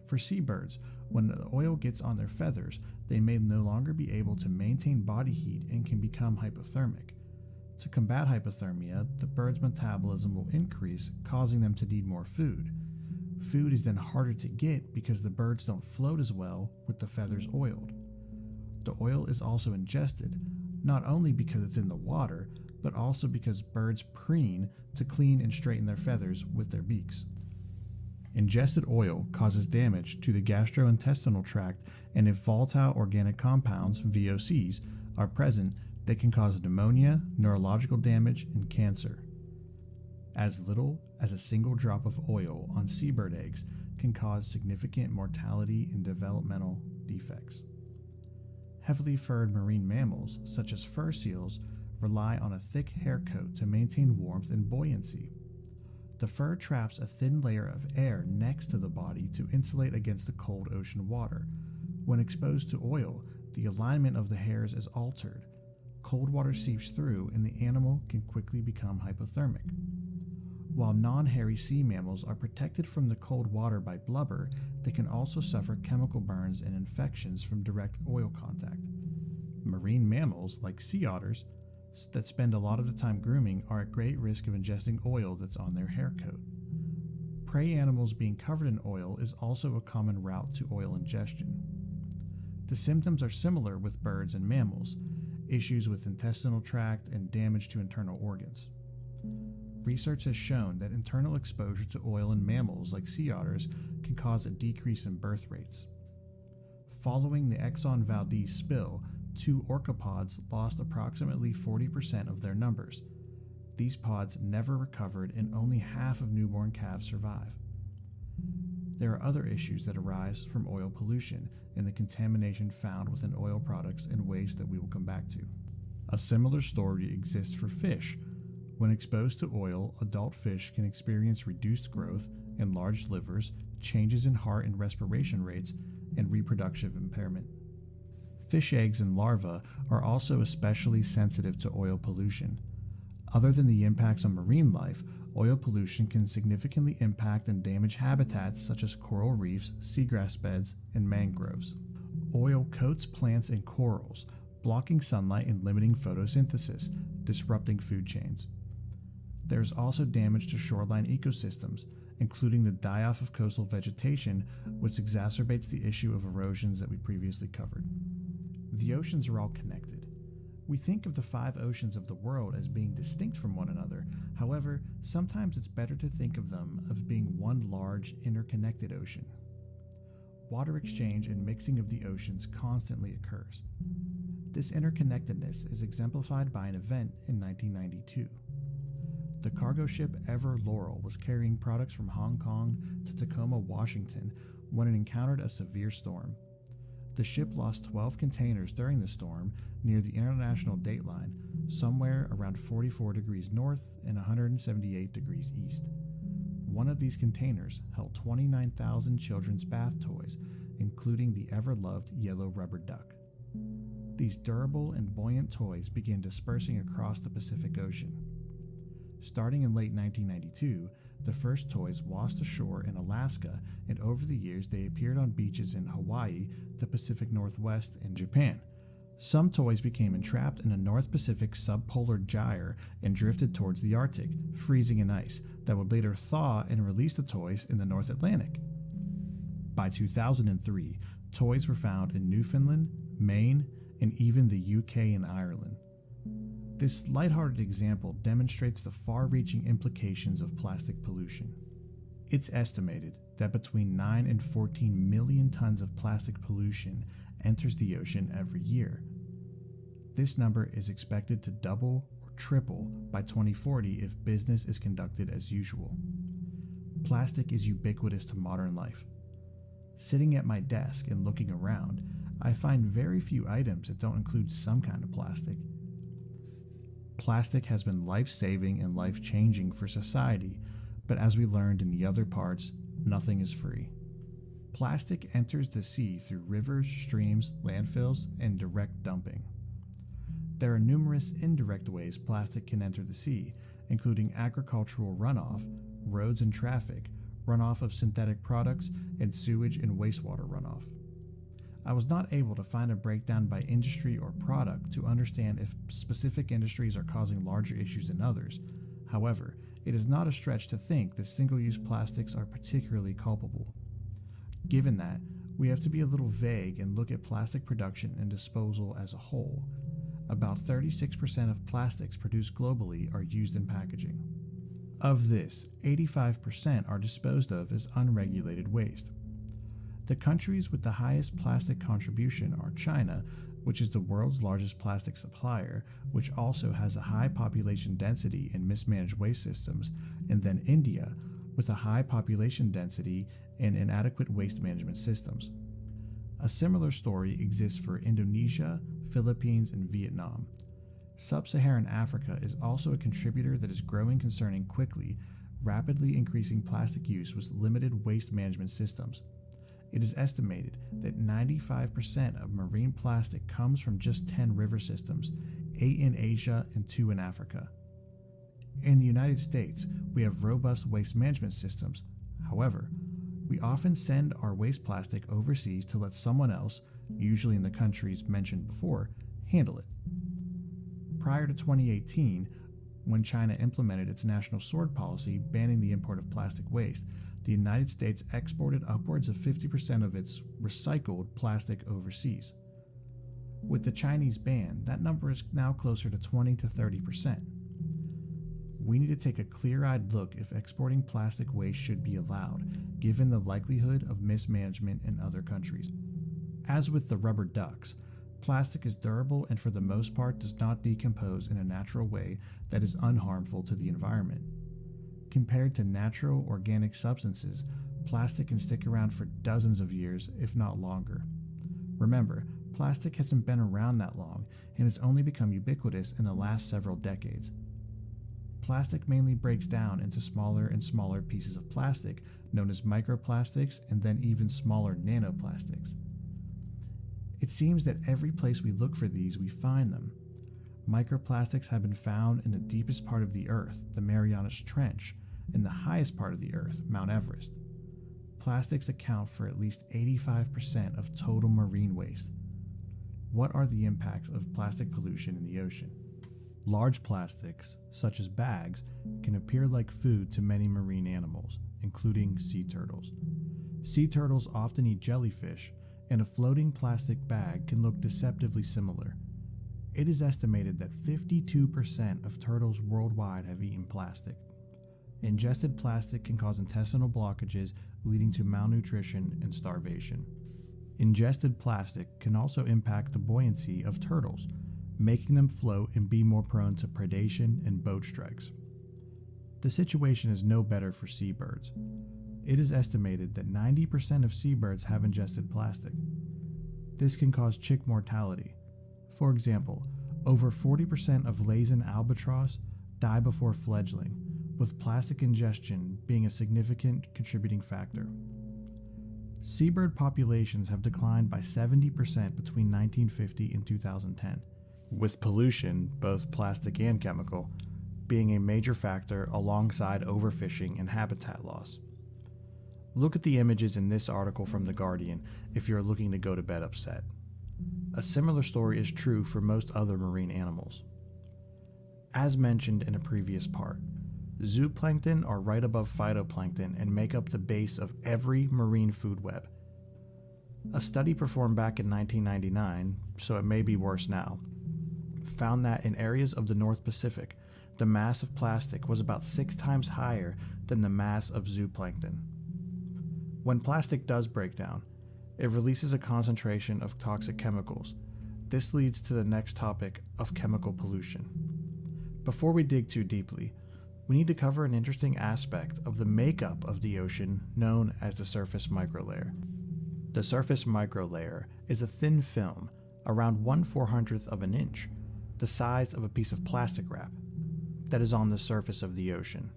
For seabirds, when the oil gets on their feathers, they may no longer be able to maintain body heat and can become hypothermic. To combat hypothermia, the bird's metabolism will increase, causing them to need more food. Food is then harder to get because the birds don't float as well with the feathers oiled. The oil is also ingested, not only because it's in the water, but also because birds preen to clean and straighten their feathers with their beaks. Ingested oil causes damage to the gastrointestinal tract, and if volatile organic compounds, VOCs, are present, they can cause pneumonia, neurological damage, and cancer. As little as a single drop of oil on seabird eggs can cause significant mortality and developmental defects. Heavily furred marine mammals, such as fur seals, rely on a thick hair coat to maintain warmth and buoyancy. The fur traps a thin layer of air next to the body to insulate against the cold ocean water. When exposed to oil, the alignment of the hairs is altered. Cold water seeps through and the animal can quickly become hypothermic. While non-hairy sea mammals are protected from the cold water by blubber, they can also suffer chemical burns and infections from direct oil contact. Marine mammals, like sea otters, that spend a lot of the time grooming are at great risk of ingesting oil that's on their hair coat. Prey animals being covered in oil is also a common route to oil ingestion. The symptoms are similar with birds and mammals, issues with intestinal tract and damage to internal organs. Research has shown that internal exposure to oil in mammals like sea otters can cause a decrease in birth rates. Following the Exxon Valdez spill, 2 orcapods lost approximately 40% of their numbers. These pods never recovered and only half of newborn calves survive. There are other issues that arise from oil pollution and the contamination found within oil products and waste that we will come back to. A similar story exists for fish. When exposed to oil, adult fish can experience reduced growth, enlarged livers, changes in heart and respiration rates, and reproductive impairment. Fish eggs and larvae are also especially sensitive to oil pollution. Other than the impacts on marine life, oil pollution can significantly impact and damage habitats such as coral reefs, seagrass beds, and mangroves. Oil coats plants and corals, blocking sunlight and limiting photosynthesis, disrupting food chains. There is also damage to shoreline ecosystems, including the die-off of coastal vegetation, which exacerbates the issue of erosions that we previously covered. The oceans are all connected. We think of the 5 oceans of the world as being distinct from one another. However, sometimes it's better to think of them as being one large, interconnected ocean. Water exchange and mixing of the oceans constantly occurs. This interconnectedness is exemplified by an event in 1992. the cargo ship Ever Laurel was carrying products from Hong Kong to Tacoma, Washington when it encountered a severe storm. The ship lost 12 containers during the storm near the international dateline, somewhere around 44 degrees north and 178 degrees east. One of these containers held 29,000 children's bath toys, including the ever-loved yellow rubber duck. These durable and buoyant toys began dispersing across the Pacific Ocean. Starting in late 1992, the first toys washed ashore in Alaska, and over the years they appeared on beaches in Hawaii, the Pacific Northwest, and Japan. Some toys became entrapped in a North Pacific subpolar gyre and drifted towards the Arctic, freezing in ice that would later thaw and release the toys in the North Atlantic. By 2003, toys were found in Newfoundland, Maine, and even the UK and Ireland. This lighthearted example demonstrates the far-reaching implications of plastic pollution. It's estimated that between 9 and 14 million tons of plastic pollution enters the ocean every year. This number is expected to double or triple by 2040 if business is conducted as usual. Plastic is ubiquitous to modern life. Sitting at my desk and looking around, I find very few items that don't include some kind of plastic. Plastic has been life-saving and life-changing for society, but as we learned in the other parts, nothing is free. Plastic enters the sea through rivers, streams, landfills, and direct dumping. There are numerous indirect ways plastic can enter the sea, including agricultural runoff, roads and traffic, runoff of synthetic products, and sewage and wastewater runoff. I was not able to find a breakdown by industry or product to understand if specific industries are causing larger issues than others. However, it is not a stretch to think that single-use plastics are particularly culpable. Given that, we have to be a little vague and look at plastic production and disposal as a whole. About 36% of plastics produced globally are used in packaging. Of this, 85% are disposed of as unregulated waste. The countries with the highest plastic contribution are China, which is the world's largest plastic supplier, which also has a high population density and mismanaged waste systems, and then India, with a high population density and inadequate waste management systems. A similar story exists for Indonesia, Philippines, and Vietnam. Sub-Saharan Africa is also a contributor that is growing concerning quickly, rapidly increasing plastic use with limited waste management systems. It is estimated that 95% of marine plastic comes from just 10 river systems, 8 in Asia and 2 in Africa. In the United States, we have robust waste management systems. However, we often send our waste plastic overseas to let someone else, usually in the countries mentioned before, handle it. Prior to 2018, when China implemented its national sword policy banning the import of plastic waste, the United States exported upwards of 50% of its recycled plastic overseas. With the Chinese ban, that number is now closer to 20 to 30%. We need to take a clear-eyed look if exporting plastic waste should be allowed, given the likelihood of mismanagement in other countries. As with the rubber ducks, plastic is durable and for the most part does not decompose in a natural way that is unharmful to the environment. Compared to natural organic substances, plastic can stick around for dozens of years, if not longer. Remember, plastic hasn't been around that long and has only become ubiquitous in the last several decades. Plastic mainly breaks down into smaller and smaller pieces of plastic, known as microplastics, and then even smaller nanoplastics. It seems that every place we look for these, we find them. Microplastics have been found in the deepest part of the Earth, the Marianas Trench, and the highest part of the Earth, Mount Everest. Plastics account for at least 85% of total marine waste. What are the impacts of plastic pollution in the ocean? Large plastics, such as bags, can appear like food to many marine animals, including sea turtles. Sea turtles often eat jellyfish, and a floating plastic bag can look deceptively similar. It is estimated that 52% of turtles worldwide have eaten plastic. Ingested plastic can cause intestinal blockages, leading to malnutrition and starvation. Ingested plastic can also impact the buoyancy of turtles, making them float and be more prone to predation and boat strikes. The situation is no better for seabirds. It is estimated that 90% of seabirds have ingested plastic. This can cause chick mortality. For example, over 40% of Laysan albatross die before fledgling, with plastic ingestion being a significant contributing factor. Seabird populations have declined by 70% between 1950 and 2010, with pollution, both plastic and chemical, being a major factor alongside overfishing and habitat loss. Look at the images in this article from The Guardian if you're looking to go to bed upset. A similar story is true for most other marine animals. As mentioned in a previous part, zooplankton are right above phytoplankton and make up the base of every marine food web. A study performed back in 1999, so it may be worse now, found that in areas of the North Pacific, the mass of plastic was about 6 times higher than the mass of zooplankton. When plastic does break down, it releases a concentration of toxic chemicals. This leads to the next topic of chemical pollution. Before we dig too deeply, we need to cover an interesting aspect of the makeup of the ocean known as the surface microlayer. The surface microlayer is a thin film, around 1/400th of an inch, the size of a piece of plastic wrap, that is on the surface of the ocean.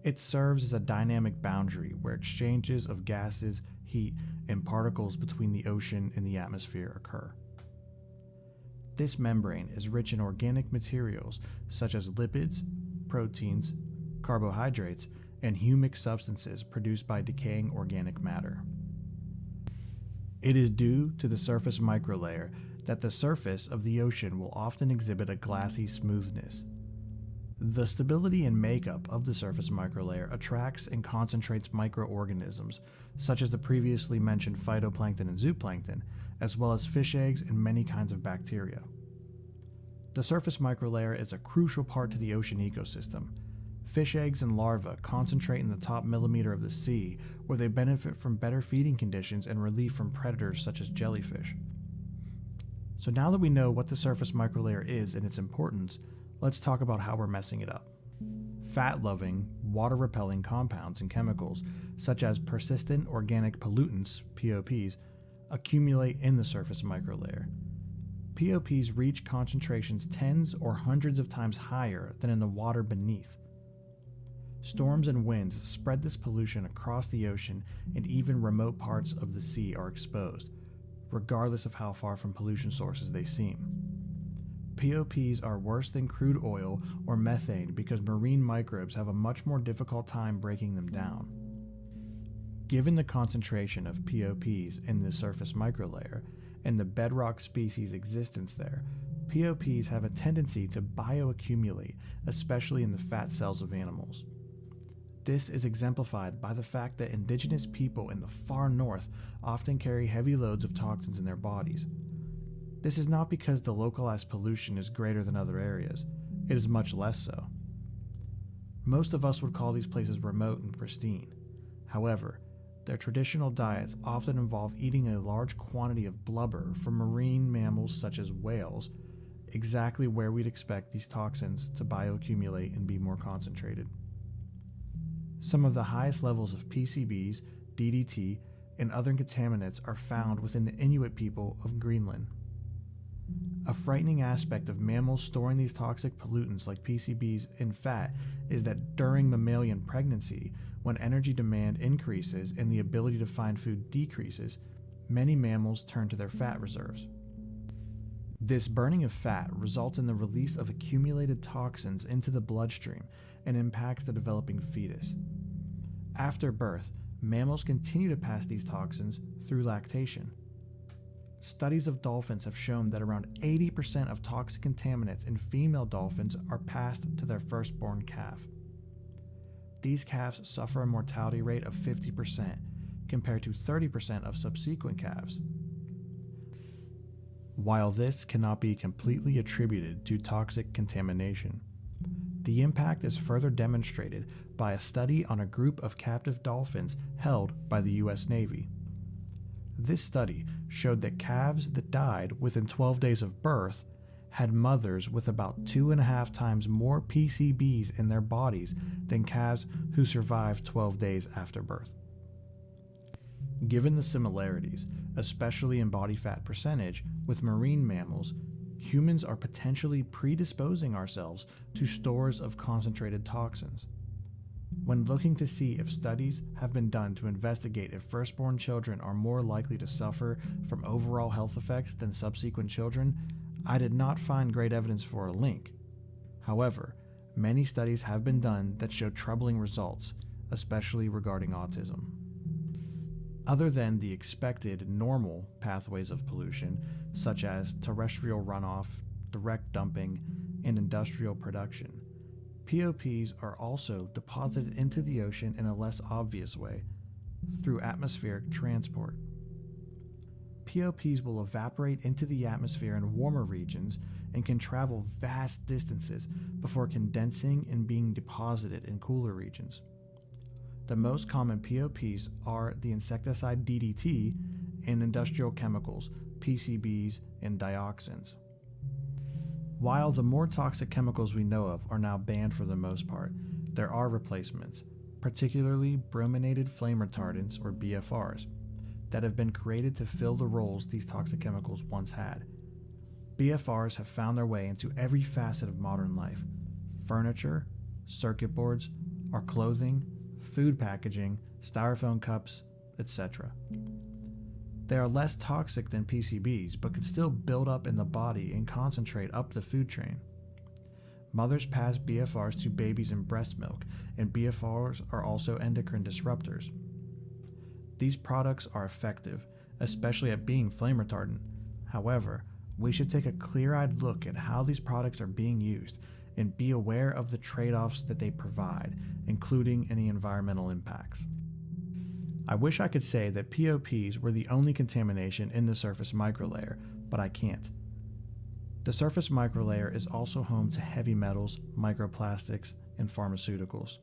It serves as a dynamic boundary where exchanges of gases, heat, and particles between the ocean and the atmosphere occur. This membrane is rich in organic materials such as lipids, proteins, carbohydrates, and humic substances produced by decaying organic matter. It is due to the surface microlayer that the surface of the ocean will often exhibit a glassy smoothness. The stability and makeup of the surface microlayer attracts and concentrates microorganisms, such as the previously mentioned phytoplankton and zooplankton, as well as fish eggs and many kinds of bacteria. The surface microlayer is a crucial part to the ocean ecosystem. Fish eggs and larvae concentrate in the top millimeter of the sea, where they benefit from better feeding conditions and relief from predators such as jellyfish. So now that we know what the surface microlayer is and its importance, let's talk about how we're messing it up. Fat-loving, water-repelling compounds and chemicals, such as persistent organic pollutants, POPs, accumulate in the surface microlayer. POPs reach concentrations tens or hundreds of times higher than in the water beneath. Storms and winds spread this pollution across the ocean, and even remote parts of the sea are exposed, regardless of how far from pollution sources they seem. POPs are worse than crude oil or methane because marine microbes have a much more difficult time breaking them down. Given the concentration of POPs in the surface microlayer and the bedrock species' existence there, POPs have a tendency to bioaccumulate, especially in the fat cells of animals. This is exemplified by the fact that indigenous people in the far north often carry heavy loads of toxins in their bodies. This is not because the localized pollution is greater than other areas, it is much less so. Most of us would call these places remote and pristine. However, their traditional diets often involve eating a large quantity of blubber from marine mammals such as whales, exactly where we'd expect these toxins to bioaccumulate and be more concentrated. Some of the highest levels of PCBs, DDT, and other contaminants are found within the Inuit people of Greenland. A frightening aspect of mammals storing these toxic pollutants like PCBs in fat is that during mammalian pregnancy, when energy demand increases and the ability to find food decreases, many mammals turn to their fat reserves. This burning of fat results in the release of accumulated toxins into the bloodstream and impacts the developing fetus. After birth, mammals continue to pass these toxins through lactation. Studies of dolphins have shown that around 80% of toxic contaminants in female dolphins are passed to their firstborn calf. These calves suffer a mortality rate of 50% compared to 30% of subsequent calves. While this cannot be completely attributed to toxic contamination, the impact is further demonstrated by a study on a group of captive dolphins held by the U.S. Navy. This study showed that calves that died within 12 days of birth had mothers with about 2.5 times more PCBs in their bodies than calves who survived 12 days after birth. Given the similarities, especially in body fat percentage, with marine mammals, humans are potentially predisposing ourselves to stores of concentrated toxins. When looking to see if studies have been done to investigate if firstborn children are more likely to suffer from overall health effects than subsequent children, I did not find great evidence for a link. However, many studies have been done that show troubling results, especially regarding autism. Other than the expected normal pathways of pollution, such as terrestrial runoff, direct dumping, and industrial production, POPs are also deposited into the ocean in a less obvious way, through atmospheric transport. POPs will evaporate into the atmosphere in warmer regions and can travel vast distances before condensing and being deposited in cooler regions. The most common POPs are the insecticide DDT and industrial chemicals, PCBs and dioxins. While the more toxic chemicals we know of are now banned for the most part, there are replacements, particularly brominated flame retardants or BFRs, that have been created to fill the roles these toxic chemicals once had. BFRs have found their way into every facet of modern life: furniture, circuit boards, our clothing, food packaging, styrofoam cups, etc. They are less toxic than PCBs, but could still build up in the body and concentrate up the food chain. Mothers pass BFRs to babies in breast milk, and BFRs are also endocrine disruptors. These products are effective, especially at being flame retardant. However, we should take a clear-eyed look at how these products are being used and be aware of the trade-offs that they provide, including any environmental impacts. I wish I could say that POPs were the only contamination in the surface microlayer, but I can't. The surface microlayer is also home to heavy metals, microplastics, and pharmaceuticals.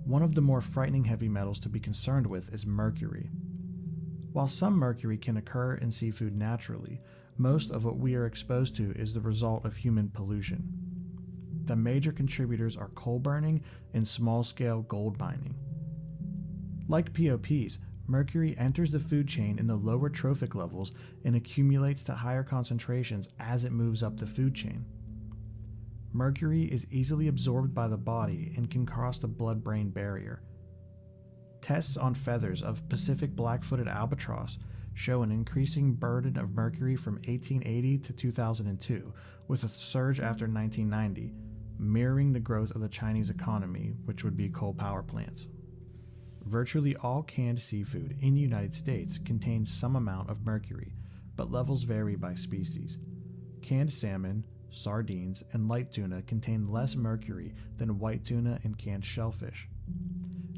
One of the more frightening heavy metals to be concerned with is mercury. While some mercury can occur in seafood naturally, most of what we are exposed to is the result of human pollution. The major contributors are coal burning and small-scale gold mining. Like POPs, mercury enters the food chain in the lower trophic levels and accumulates to higher concentrations as it moves up the food chain. Mercury is easily absorbed by the body and can cross the blood-brain barrier. Tests on feathers of Pacific black-footed albatross show an increasing burden of mercury from 1880 to 2002, with a surge after 1990, mirroring the growth of the Chinese economy, which would be coal power plants. Virtually all canned seafood in the United States contains some amount of mercury, but levels vary by species. Canned salmon, sardines, and light tuna contain less mercury than white tuna and canned shellfish.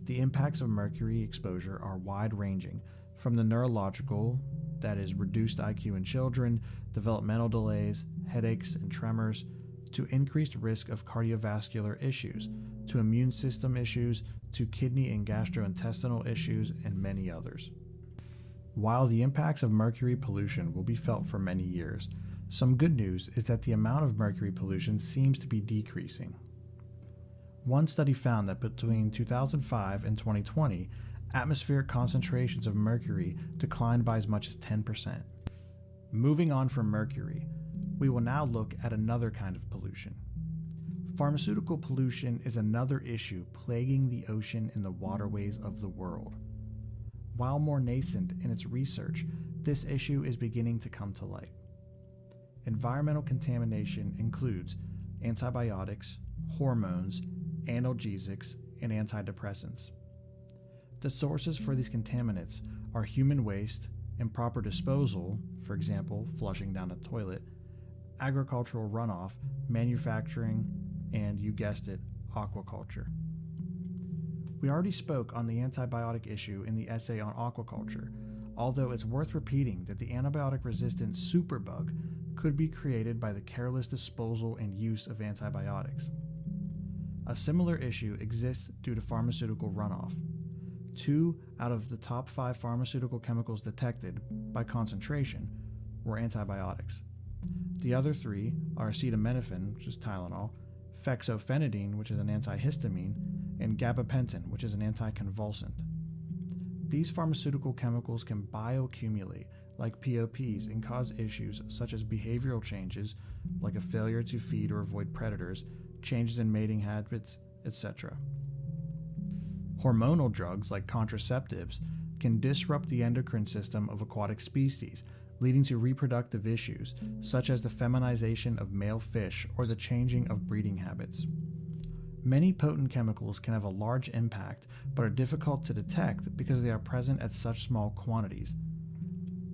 The impacts of mercury exposure are wide-ranging, from the neurological, that is, reduced IQ in children, developmental delays, headaches, and tremors, to increased risk of cardiovascular issues, to immune system issues, to kidney and gastrointestinal issues, and many others. While the impacts of mercury pollution will be felt for many years, some good news is that the amount of mercury pollution seems to be decreasing. One study found that between 2005 and 2020, atmospheric concentrations of mercury declined by as much as 10%. Moving on from mercury, we will now look at another kind of pollution. Pharmaceutical pollution is another issue plaguing the ocean and the waterways of the world. While more nascent in its research, this issue is beginning to come to light. Environmental contamination includes antibiotics, hormones, analgesics, and antidepressants. The sources for these contaminants are human waste, improper disposal, for example, flushing down a toilet, agricultural runoff, manufacturing, and, you guessed it, aquaculture. We already spoke on the antibiotic issue in the essay on aquaculture, although it's worth repeating that the antibiotic-resistant superbug could be created by the careless disposal and use of antibiotics. A similar issue exists due to pharmaceutical runoff. 2 out of the top 5 pharmaceutical chemicals detected by concentration were antibiotics. The other three are acetaminophen, which is Tylenol, fexofenadine, which is an antihistamine, and gabapentin, which is an anticonvulsant. These pharmaceutical chemicals can bioaccumulate like POPs and cause issues such as behavioral changes like a failure to feed or avoid predators, changes in mating habits, etc. Hormonal drugs like contraceptives can disrupt the endocrine system of aquatic species, leading to reproductive issues such as the feminization of male fish or the changing of breeding habits. Many potent chemicals can have a large impact but are difficult to detect because they are present at such small quantities.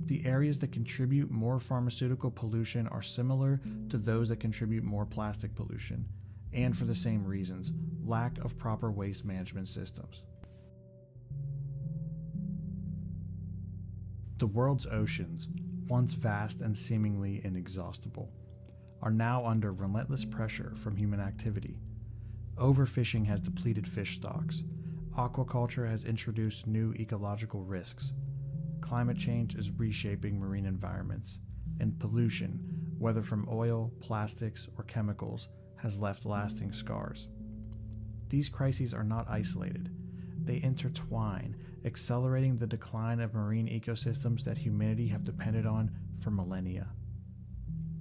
The areas that contribute more pharmaceutical pollution are similar to those that contribute more plastic pollution, and for the same reasons, lack of proper waste management systems. The world's oceans, once vast and seemingly inexhaustible, are now under relentless pressure from human activity. Overfishing has depleted fish stocks. Aquaculture has introduced new ecological risks. Climate change is reshaping marine environments, and pollution, whether from oil, plastics, or chemicals, has left lasting scars. These crises are not isolated. They intertwine, accelerating the decline of marine ecosystems that humanity have depended on for millennia.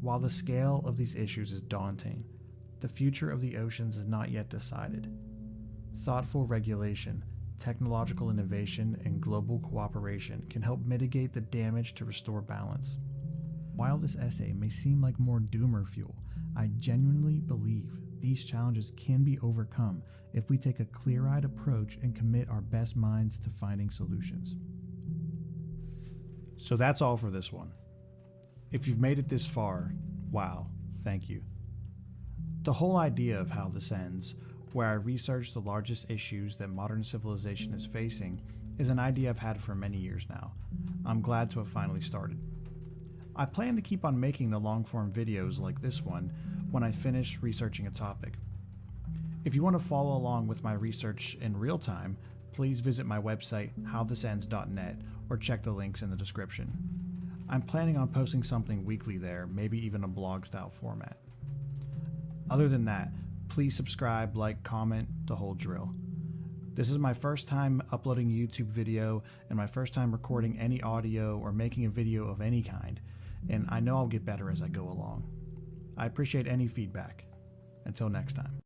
While the scale of these issues is daunting, the future of the oceans is not yet decided. Thoughtful regulation, technological innovation, and global cooperation can help mitigate the damage to restore balance. While this essay may seem like more doomer fuel, I genuinely believe these challenges can be overcome if we take a clear-eyed approach and commit our best minds to finding solutions. So that's all for this one. If you've made it this far, wow, thank you. The whole idea of How This Ends, where I research the largest issues that modern civilization is facing, is an idea I've had for many years now. I'm glad to have finally started. I plan to keep on making the long-form videos like this one when I finish researching a topic. If you want to follow along with my research in real time, please visit my website, howthisends.net, or check the links in the description. I'm planning on posting something weekly there, maybe even a blog-style format. Other than that, please subscribe, like, comment, the whole drill. This is my first time uploading a YouTube video and my first time recording any audio or making a video of any kind, and I know I'll get better as I go along. I appreciate any feedback. Until next time.